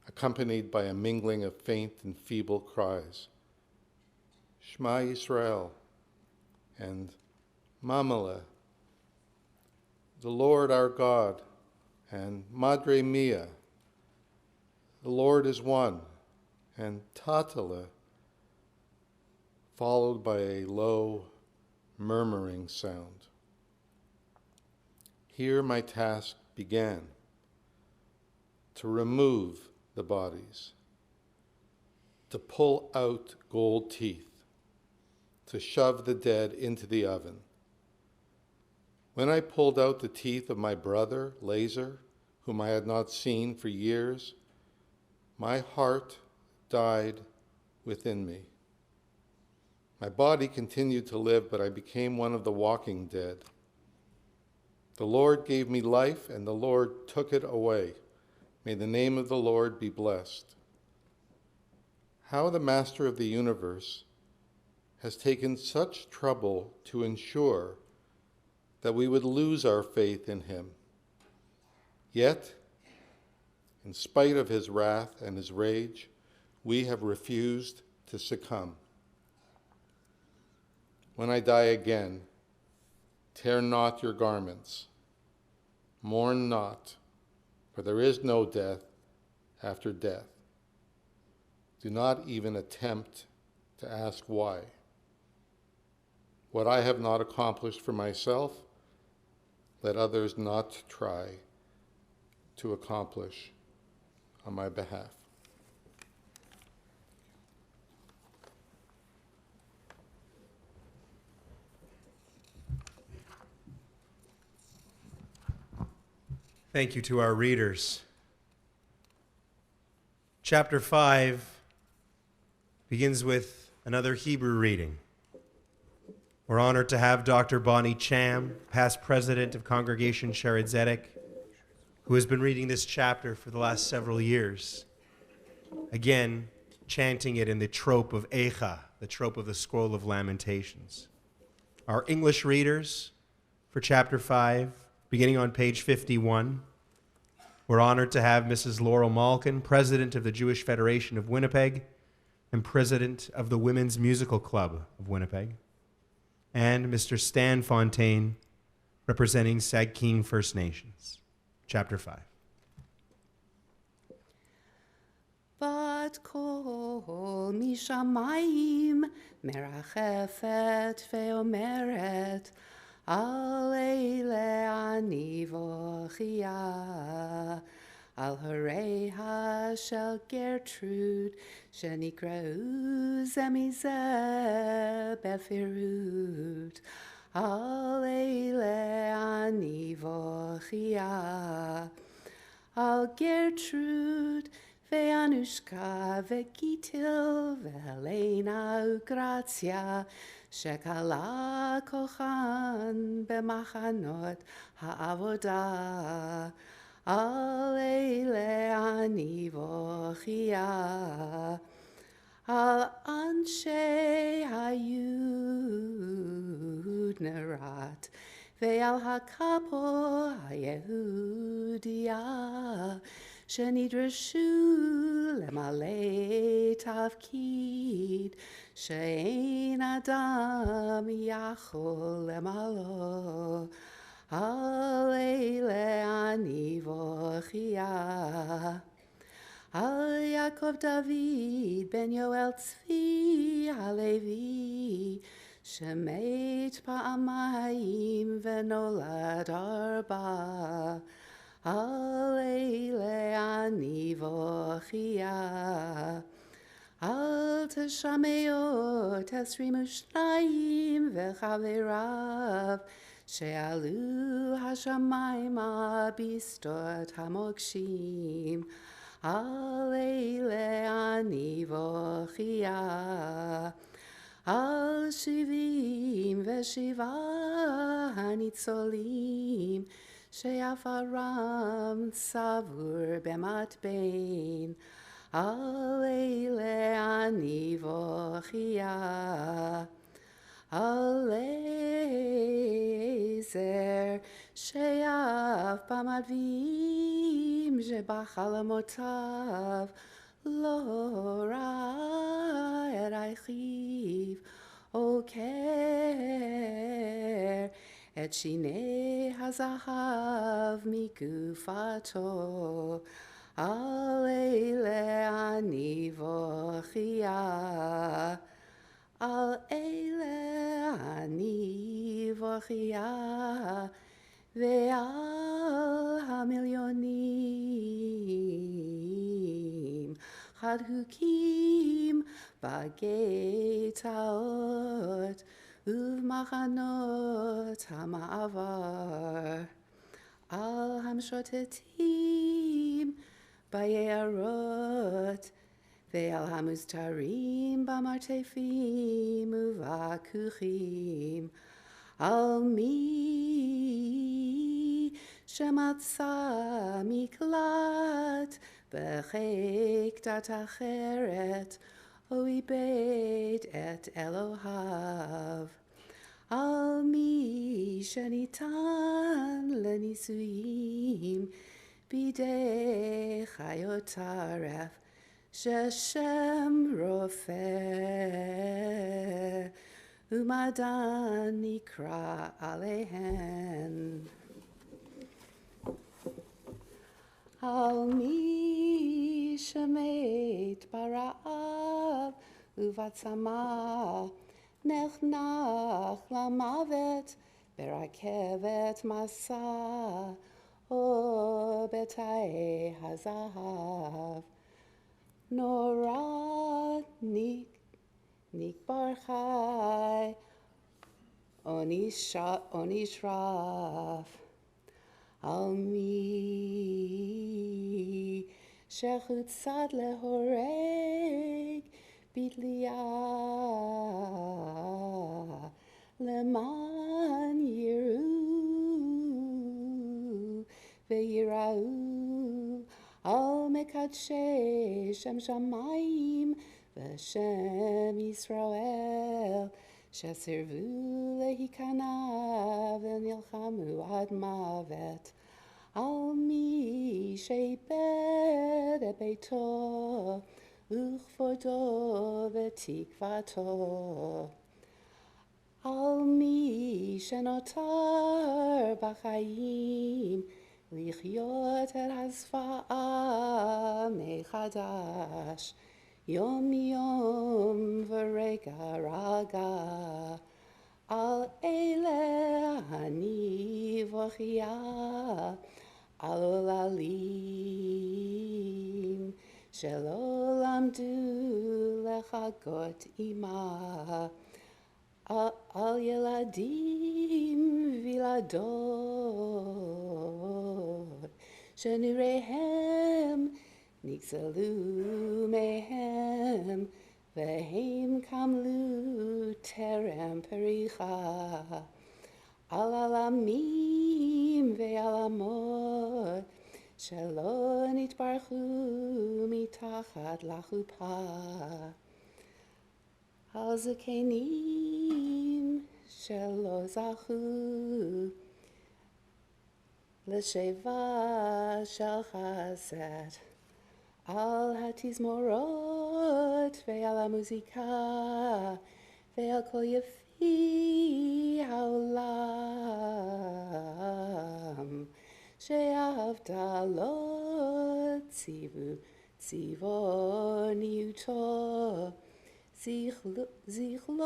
accompanied by a mingling of faint and feeble cries, Shema Yisrael and Mamele, the Lord our God, and Madre Mia, the Lord is one, and Tatale, followed by a low, murmuring sound. Here my task began, to remove the bodies, to pull out gold teeth, to shove the dead into the oven. When I pulled out the teeth of my brother, Lazar, whom I had not seen for years, my heart died within me. My body continued to live, but I became one of the walking dead. The Lord gave me life, and the Lord took it away. May the name of the Lord be blessed. How the Master of the universe has taken such trouble to ensure that we would lose our faith in him. Yet, in spite of his wrath and his rage, we have refused to succumb. When I die again, tear not your garments. Mourn not, for there is no death after death. Do not even attempt to ask why. What I have not accomplished for myself, let others not try to accomplish on my behalf. Thank you to our readers. Chapter 5 begins with another Hebrew reading. We're honored to have Dr. Bonnie Cham, past president of Congregation Sharet Zedek, who has been reading this chapter for the last several years. Again, chanting it in the trope of Eicha, the trope of the Scroll of Lamentations. Our English readers for chapter 5, beginning on page 51, we're honored to have Mrs. Laurel Malkin, president of the Jewish Federation of Winnipeg and president of the Women's Musical Club of Winnipeg, and Mr. Stan Fontaine, representing Sagkeeng First Nations. Chapter 5. בת קול משמיים מרחפת ואומרת, על אלה אני בוכייה, על הריה של גרטרוד, שנקראו זה מזה בפירוט. על אלה אני בוכייה, על גרטרוד ואנושקה וגיטל והלנה וגרציה, שכלה כוחן במחנות העבודה. על אלה אני בוכייה, al anshe hayud nerat, ve'al hakapo hayehudia, שנדרשו למלא תפקיד שאין אדם יכול למלא. על אלה אני בוכייה. על יעקב דוד בן יואל צבי הלוי, שמת פעמיים ונולד ארבע. על אלה אני בוכייה. אל תשמעו 22 וחבריו, שעלו השמיימה בשדות המוקשים. על אלה אני בוכייה. על 77 הניצולים, שעפרם צבור במטבן. על אלה אני בוכייה. על עזר שאף במדבים, שבחלומותיו לא ראה את אחיו, עוקר את שיני הזהב מגופתו. על אלה אני בוכייה. על אלה אני בוכייה. ועל המיליונים חדהוקים בגטאות ובמחנות המעבר. על המשוטטים ביערות, ועל המוסתרים במרתפים ובכוכים. על מי שמצא מקלט בחיק דת אחרת, או איבד את אלוהיו. על מי שניתן לניסויים בידי חיות טרף, ששם רופא ומדען נקרא עליהן. על מי שמת ברעב ובצמא, נחנך למוות ברכבת מסע או בתאי הזהב. נורא נקבר חי או נשרף. על מי שחוצת להורג בתלייה, למען יראו ויראו. על מקדשי שם שמיים ושם ישראל, שסירבו להיכנע ונלחמו עד מוות. על מי שאיבד את ביתו וכבודו ותקוותו. על מי שנותר בחיים לחיות את הזוועה מחדש, יום יום ורגע רגע. על אלה אני בוכייה. על עוללים שלא למדו לחגות עמה. על ילדים וילדות שנראיהם נגזלו מהם, והם קמלו טרם פריחה. על עלמים ועל עמות שלא נתברכו מתחת לחופה. על זקנים שלא זכו לשבע של חסד, על התזמורות ועל המוזיקה ועל כל יפי העולם, שעבדה לא ציוו צבעוניותו, זכלו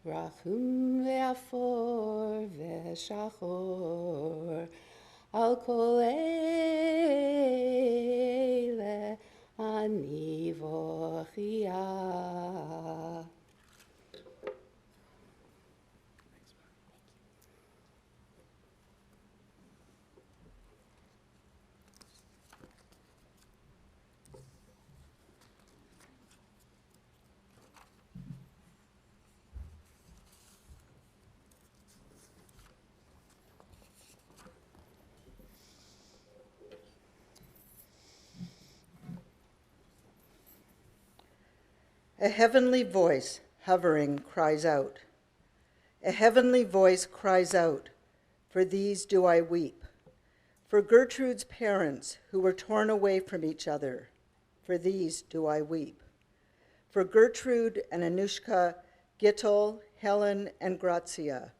רחום ואפור ושחור, על כל אלה אני בוכייה. A heavenly voice hovering cries out. A heavenly voice cries out, for these do I weep. For Gertrude's parents who were torn away from each other, for these do I weep. For Gertrude and Anushka, Gittel, Helen, and Grazia,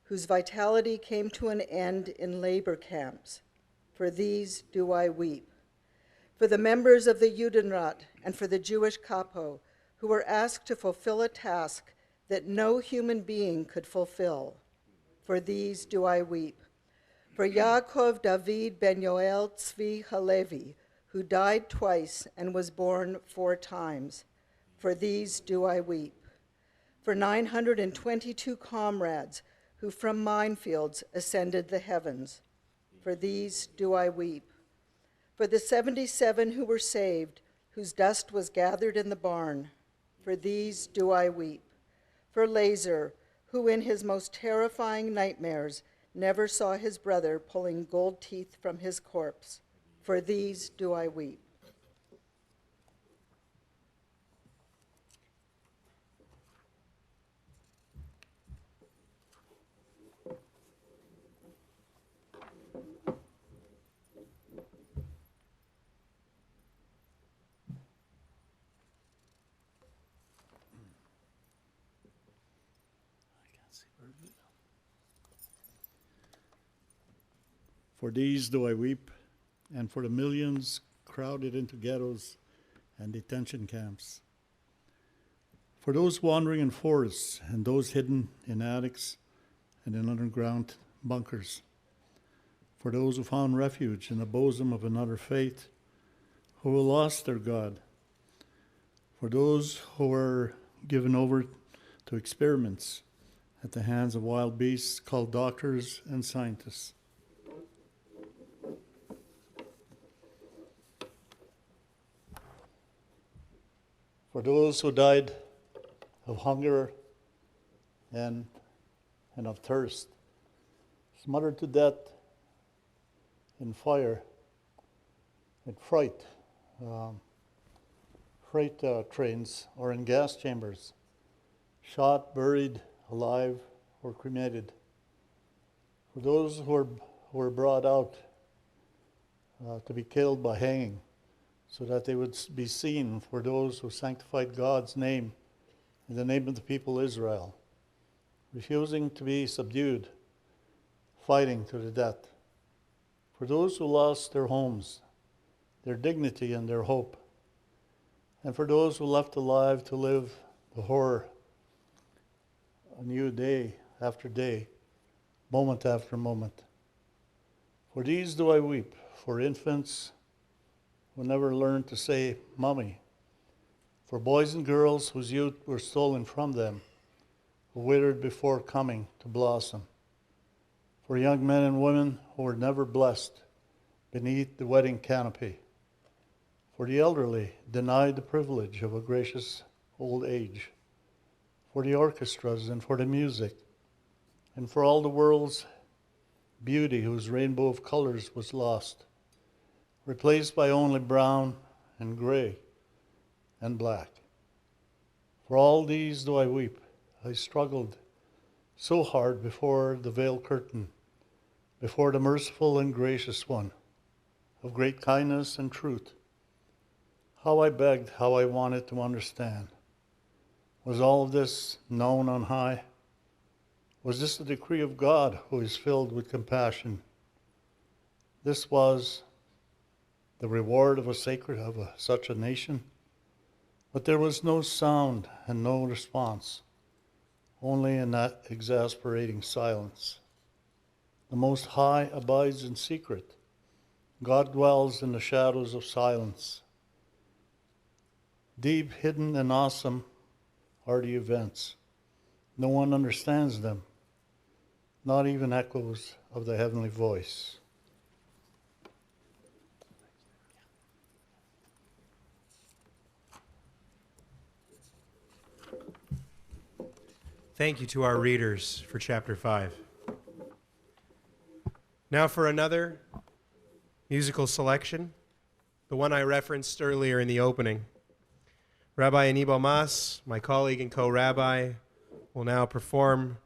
whose vitality came to an end in labor camps, for these do I weep. For the members of the Judenrat and for the Jewish capo, who were asked to fulfill a task that no human being could fulfill. For these do I weep. For Yaakov David ben Yoel Tzvi Halevi, who died twice and was born 4 times. For these do I weep. For 922 comrades who from minefields ascended the heavens. For these do I weep. For the 77 who were saved, whose dust was gathered in the barn. For these do I weep. For Lazar, who in his most terrifying nightmares never saw his brother pulling gold teeth from his corpse. For these do I weep. For these do I weep, and for the millions crowded into ghettos and detention camps. For those wandering in forests and those hidden in attics and in underground bunkers. For those who found refuge in the bosom of another faith, who lost their God. For those who were given over to experiments at the hands of wild beasts called doctors and scientists. For those who died of hunger and of thirst, smothered to death in fire, in freight trains or in gas chambers, shot, buried, alive, or cremated. For those who were brought out to be killed by hanging, so that they would be seen for those who sanctified God's name in the name of the people Israel, refusing to be subdued, fighting to the death. For those who lost their homes, their dignity and their hope, and for those who left alive to live the horror anew day after day, moment after moment. For these do I weep, for infants who never learned to say mommy, for boys and girls whose youth were stolen from them, who withered before coming to blossom, for young men and women who were never blessed beneath the wedding canopy, for the elderly denied the privilege of a gracious old age, for the orchestras and for the music, and for all the world's beauty whose rainbow of colors was lost, replaced by only brown and gray and black. For all these do I weep. I struggled so hard before the veiled curtain, before the merciful and gracious one, of great kindness and truth. How I begged, how I wanted to understand. Was all of this known on high? Was this the decree of God, who is filled with compassion? This was the reward of such a nation? But there was no sound and no response, only in that exasperating silence. The Most High abides in secret. God dwells in the shadows of silence. Deep, hidden, and awesome are the events. No one understands them, not even echoes of the heavenly voice. Thank you to our readers for chapter 5. Now for another musical selection, the one I referenced earlier in the opening. Rabbi Anibal Mas, my colleague and co-rabbi, will now perform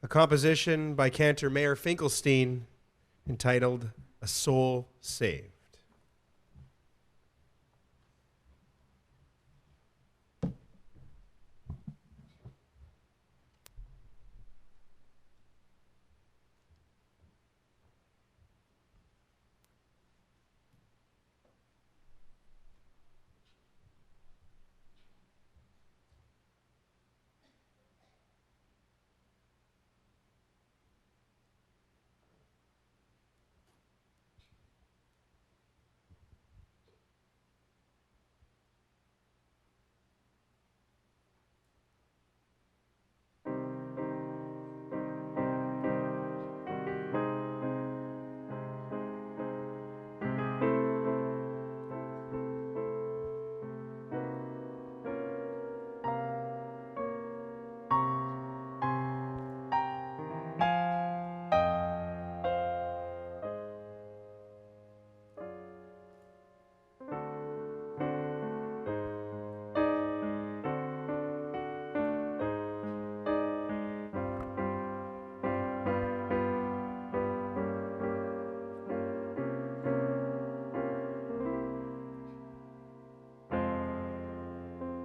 a composition by cantor Meir Finkelstein entitled A Soul Saved.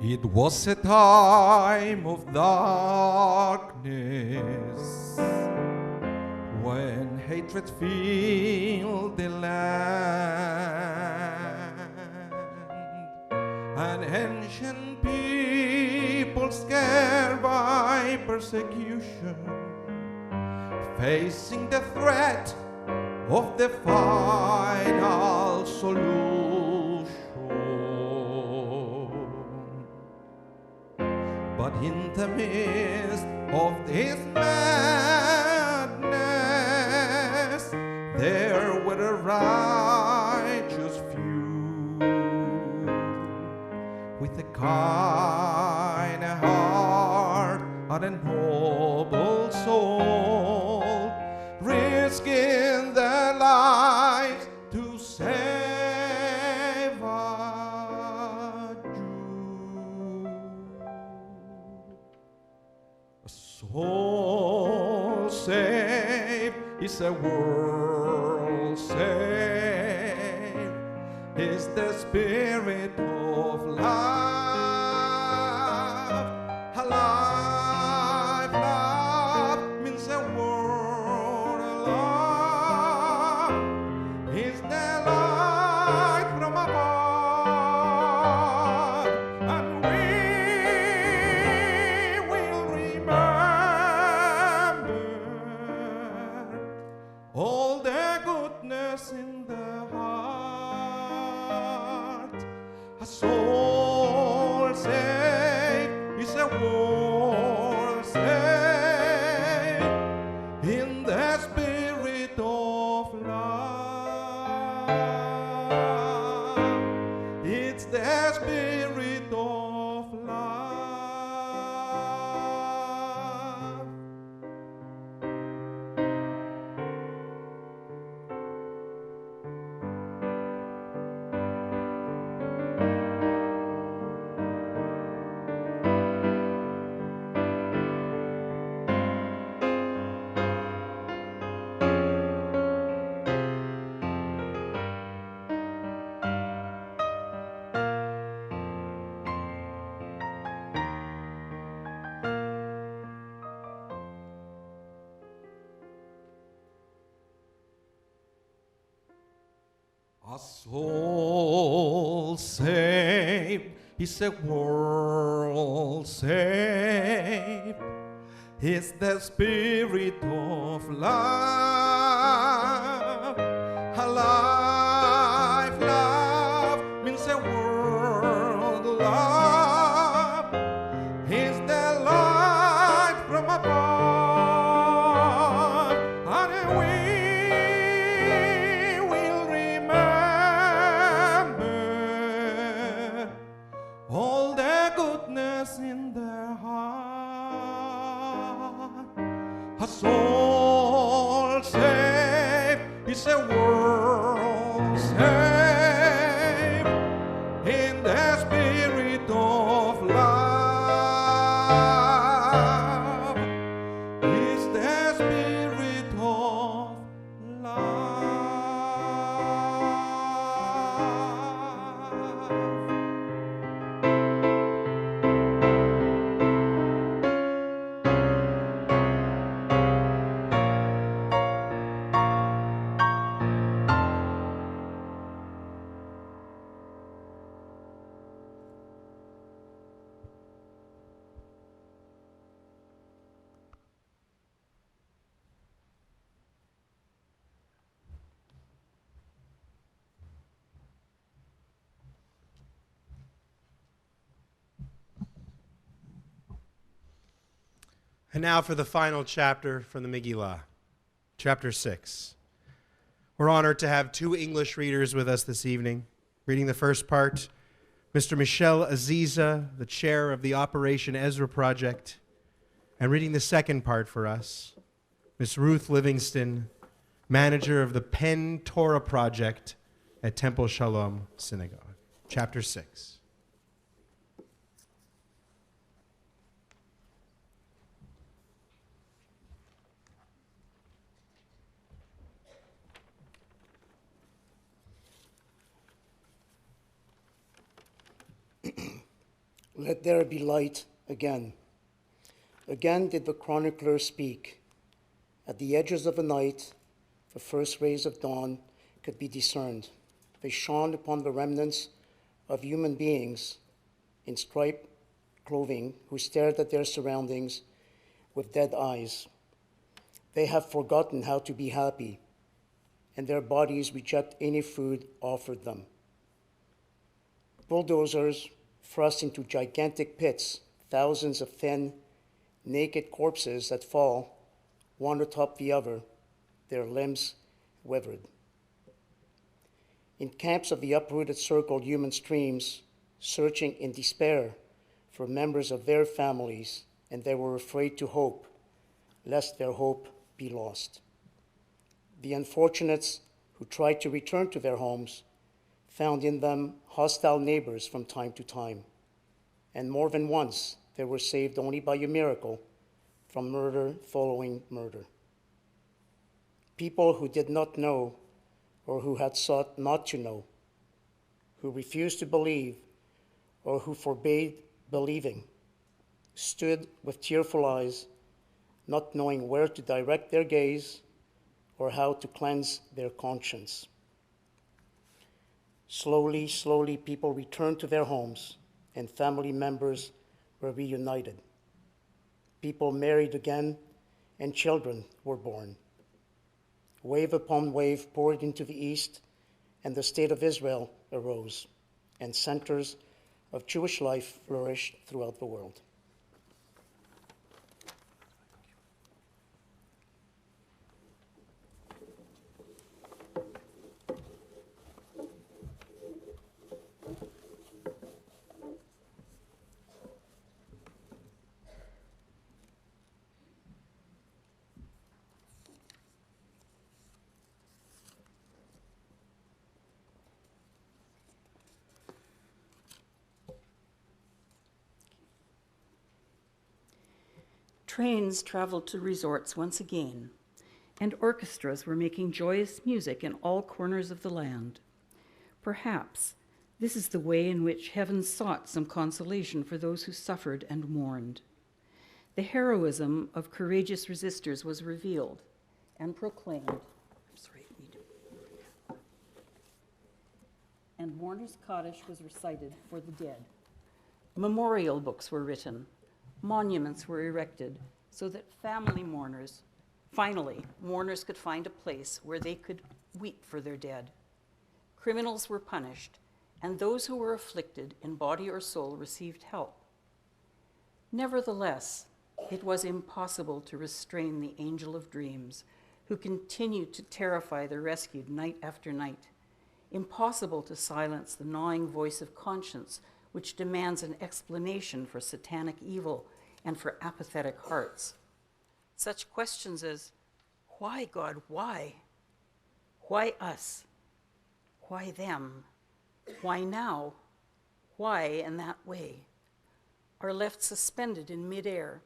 It was a time of darkness when hatred filled the land, and ancient people scared by persecution, facing the threat of the final solution. But in the midst of this madness, there were a righteous few with a kind heart and a noble soul, risking their lives to save soul saved is a world saved, is the spirit of love. Alive, love means a world alive, is the light from above, and we will remember all the goodness in the heart. A soul saved is a world saved in the spirit of love. It's the spirit of love. A soul saved is a world saved. Is the spirit of love. Alive, love means a world love. Is the light from above, and we will remember all the goodness in their heart. A soul saved is a world saved in the spirit of love. Is the spirit of love. And now for the final chapter from the Megillah, chapter 6. We're honored to have two English readers with us this evening. Reading the first part, Mr. Michel Aziza, the chair of the Operation Ezra Project. And reading the second part for us, Ms. Ruth Livingston, manager of the Penn Torah Project at Temple Shalom Synagogue. Chapter 6. Let there be light again. Again did the chronicler speak. At the edges of the night, the first rays of dawn could be discerned. They shone upon the remnants of human beings in striped clothing who stared at their surroundings with dead eyes. They have forgotten how to be happy, and their bodies reject any food offered them. Bulldozers thrust into gigantic pits thousands of thin, naked corpses that fall, one atop the other, their limbs withered. In camps of the uprooted circled human streams, searching in despair for members of their families, and they were afraid to hope, lest their hope be lost. The unfortunates who tried to return to their homes found in them hostile neighbors from time to time, and more than once they were saved only by a miracle from murder following murder. People who did not know or who had sought not to know, who refused to believe or who forbade believing, stood with tearful eyes, not knowing where to direct their gaze or how to cleanse their conscience. Slowly, slowly, people returned to their homes, and family members were reunited. People married again, and children were born. Wave upon wave poured into the east, and the state of Israel arose, and centers of Jewish life flourished throughout the world. Trains traveled to resorts once again, and orchestras were making joyous music in all corners of the land. Perhaps this is the way in which heaven sought some consolation for those who suffered and mourned. The heroism of courageous resistors was revealed and proclaimed. and Mourner's Kaddish was recited for the dead. Memorial books were written. Monuments were erected so that finally, mourners could find a place where they could weep for their dead. Criminals were punished, and those who were afflicted in body or soul received help. Nevertheless, it was impossible to restrain the angel of dreams who continued to terrify the rescued night after night. Impossible to silence the gnawing voice of conscience which demands an explanation for satanic evil and for apathetic hearts. Such questions as, why, God, why? Why us? Why them? Why now? Why in that way? Are left suspended in midair,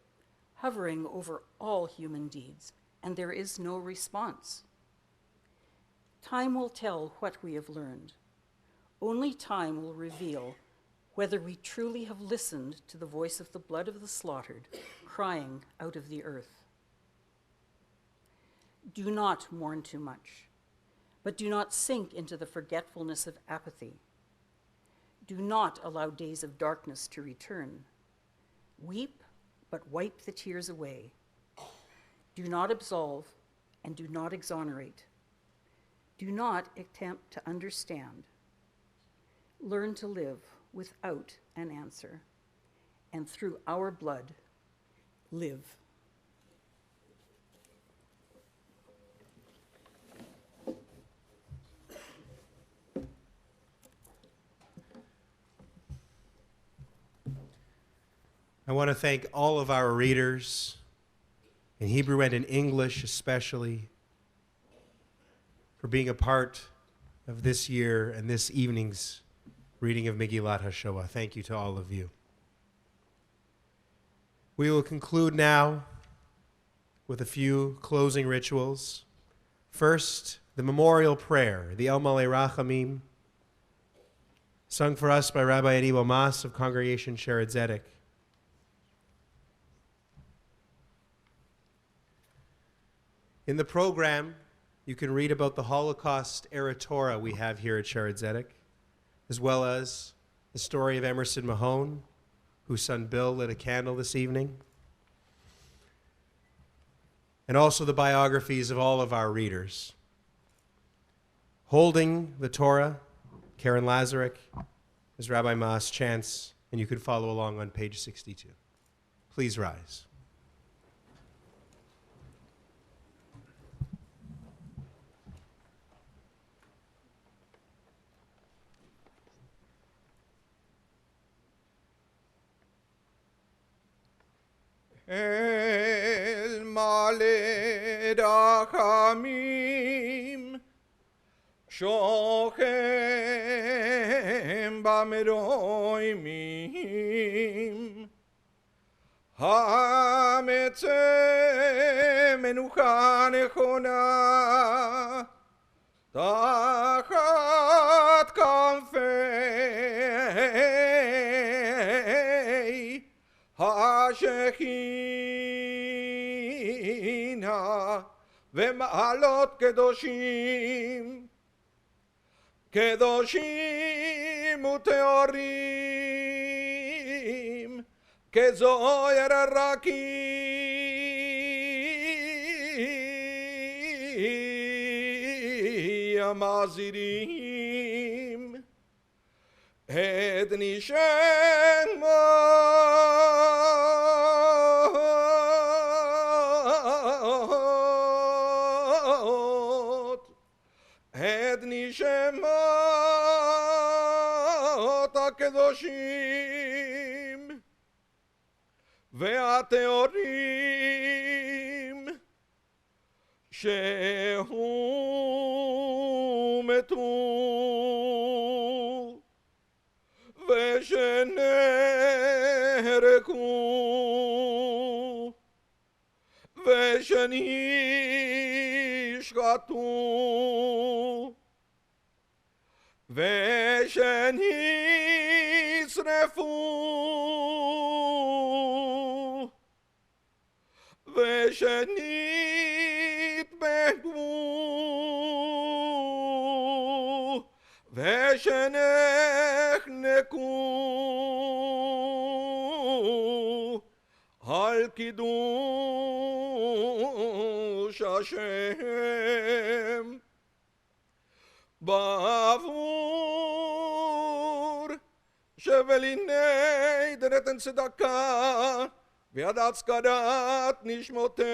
hovering over all human deeds, and there is no response. Time will tell what we have learned. Only time will reveal whether we truly have listened to the voice of the blood of the slaughtered crying out of the earth. Do not mourn too much, but do not sink into the forgetfulness of apathy. Do not allow days of darkness to return. Weep, but wipe the tears away. Do not absolve, and do not exonerate. Do not attempt to understand. Learn to live without an answer, and through our blood, live. I want to thank all of our readers, in Hebrew and in English especially, for being a part of this year and this evening's reading of Megillat Hashoah. Thank you to all of you. We will conclude now with a few closing rituals. First, the memorial prayer, the El Malei Rachamim, sung for us by Rabbi Eddie Womas of Congregation Shered Zedek. In the program, you can read about the Holocaust era Torah we have here at Shered Zedek, as well as the story of Emerson Mahone, whose son Bill lit a candle this evening, and also the biographies of all of our readers. Holding the Torah, Karen Lazarek, is Rabbi Mas Chants, and you can follow along on page 62. Please rise. El Malei Rachamim Shochem Bameroimim Hametzeh Menucha Nechona Tachat Kanfei Hashechina Ve'ma'alot Kedoshim Kedoshim Uteorim Kezoyer Raki Amazirim Et Nishemot Et Nishemot HaKedoshim Ve'ateorim Shehu Metu ושנהרגו ושנשחטו ושנשרפו ושנטבחו ושנחנקו על קידוש השם בעבור שבליני דרתן צדקה וידעת סקדת נשמותיהם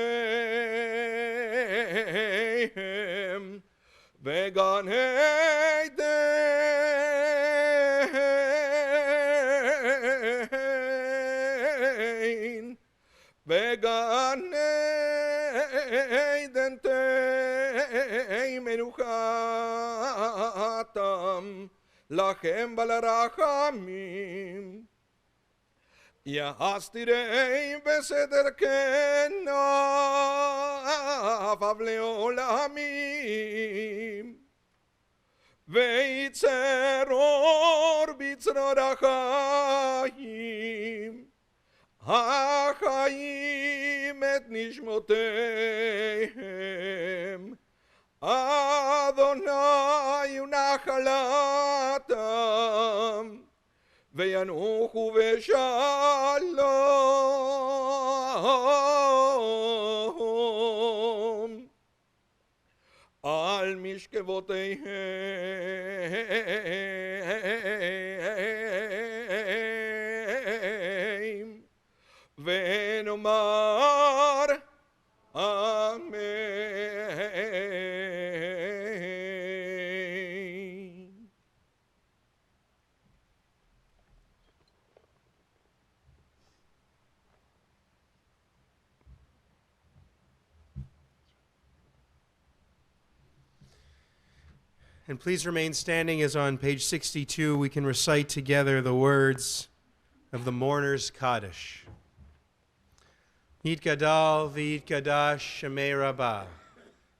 וגן עדן וגן עדן תהי מנוחתם לכם בלרחמים יעשתירם בסדר כנף לעולמים ויצר אור בצרור החיים החיים את נשמותיהם אדוני ונחלתם וינוחו בשלום על משכבותיהם ונאמר אמן. And please remain standing as on page 62 we can recite together the words of the mourner's Kaddish. Yitgadal v'yitgadash Shemei Rabbah,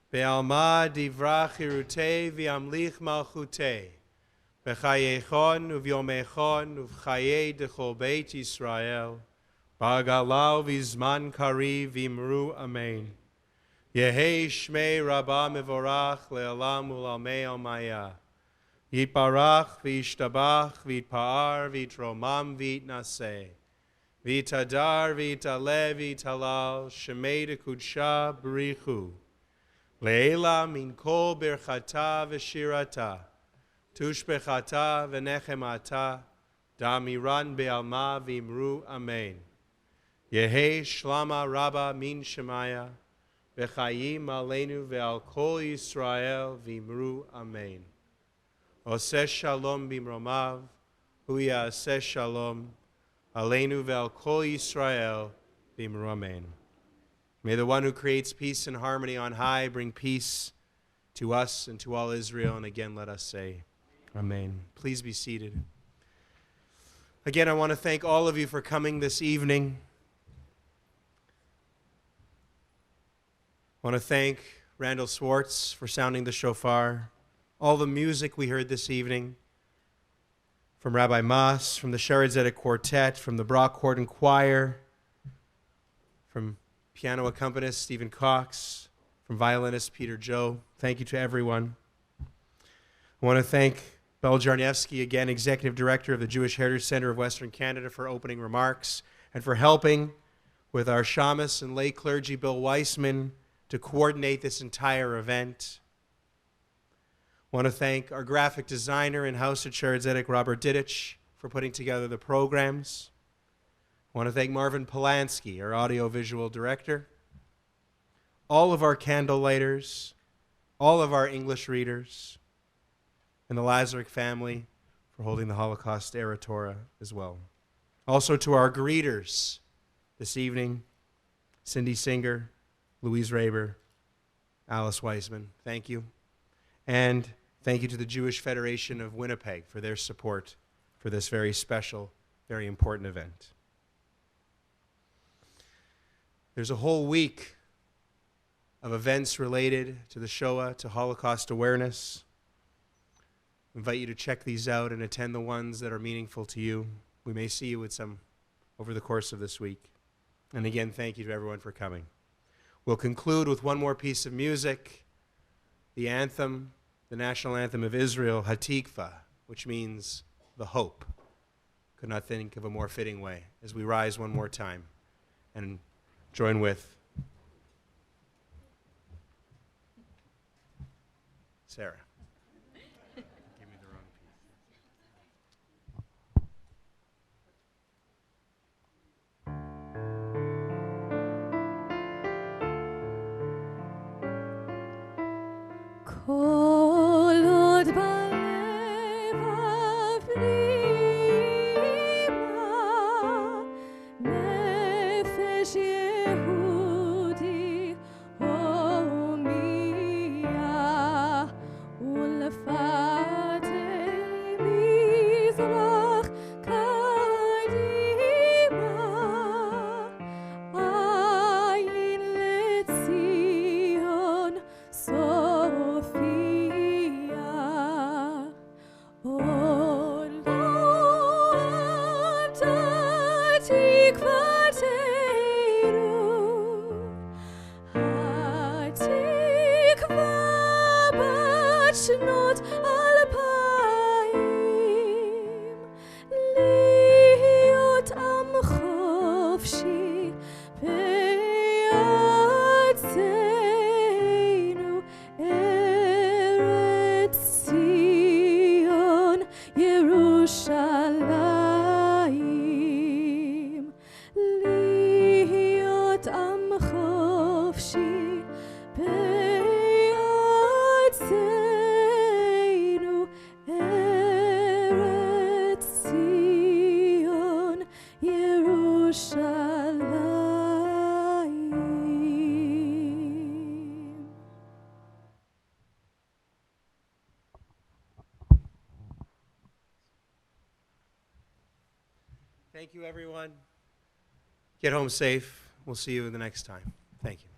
be'alma divrach hirutei v'yamlich malchutei, b'chayechon uvyomechon uv'chayei dechol beit Yisrael, ba'galal v'zman kari v'imru amen. Yehei Shmei Rabbah mevorach le'olam u'lamei almaya. Yitbarach v'yishtabach v'yitpa'ar v'yitromam v'yitnaseh. V'yitadar v'yitale v'yitalal Shemei dekudsha b'richu. Le'ela min kol birchata v'shirata. Tushbechata v'nechemata. Damiran be'alma v'imru amen. Yehei Shlama Rabbah min Shemaya. V'chayim aleinu ve'al kol Yisrael v'imru amen. Oseh shalom bimromav, hu ya'aseh shalom, aleinu ve'al kol Yisrael v'imru amen. May the one who creates peace and harmony on high bring peace to us and to all Israel, and again let us say, amen. Please be seated. Again, I want to thank all of you for coming this evening. I want to thank Randall Swartz for sounding the shofar, all the music we heard this evening, from Rabbi Mas, from the Shered Zedek Quartet, from the Brock Horton Choir, from piano accompanist Stephen Cox, from violinist Peter Joe. Thank you to everyone. I want to thank Bel Jarniewski, again, Executive Director of the Jewish Heritage Center of Western Canada, for opening remarks and for helping with our shamus and lay clergy, Bill Weissman, to coordinate this entire event. I want to thank our graphic designer in House at Shered Zedek, Robert Didich, for putting together the programs. I want to thank Marvin Polanski, our audiovisual director, all of our candle lighters, all of our English readers, and the Lazaric family for holding the Holocaust era Torah as well. Also to our greeters this evening, Cindy Singer, Louise Raber, Alice Weisman, thank you. And thank you to the Jewish Federation of Winnipeg for their support for this very special, very important event. There's a whole week of events related to the Shoah, to Holocaust awareness. I invite you to check these out and attend the ones that are meaningful to you. We may see you at some over the course of this week. And again, thank you to everyone for coming. We'll conclude with one more piece of music, the anthem the national anthem of Israel, Hatikva, which means the hope. Could not think of a more fitting way as we rise one more time and join with Sarah. Give me the wrong piece. Kol od balev avrima, nefesh Yehudi homiya, ulfatei mizrach kadima, ayin letzion Sophia. Oh Lord, Hatikvateinu, Hatikva bat shnot alpayim, liot am chofshi be'atzenu, Eretz Zion, Yerushalayim, liot am chofshi be'atzenu, Eretz Zion, Yerushalayim. Thank you, everyone. Get home safe. We'll see you the next time. Thank you.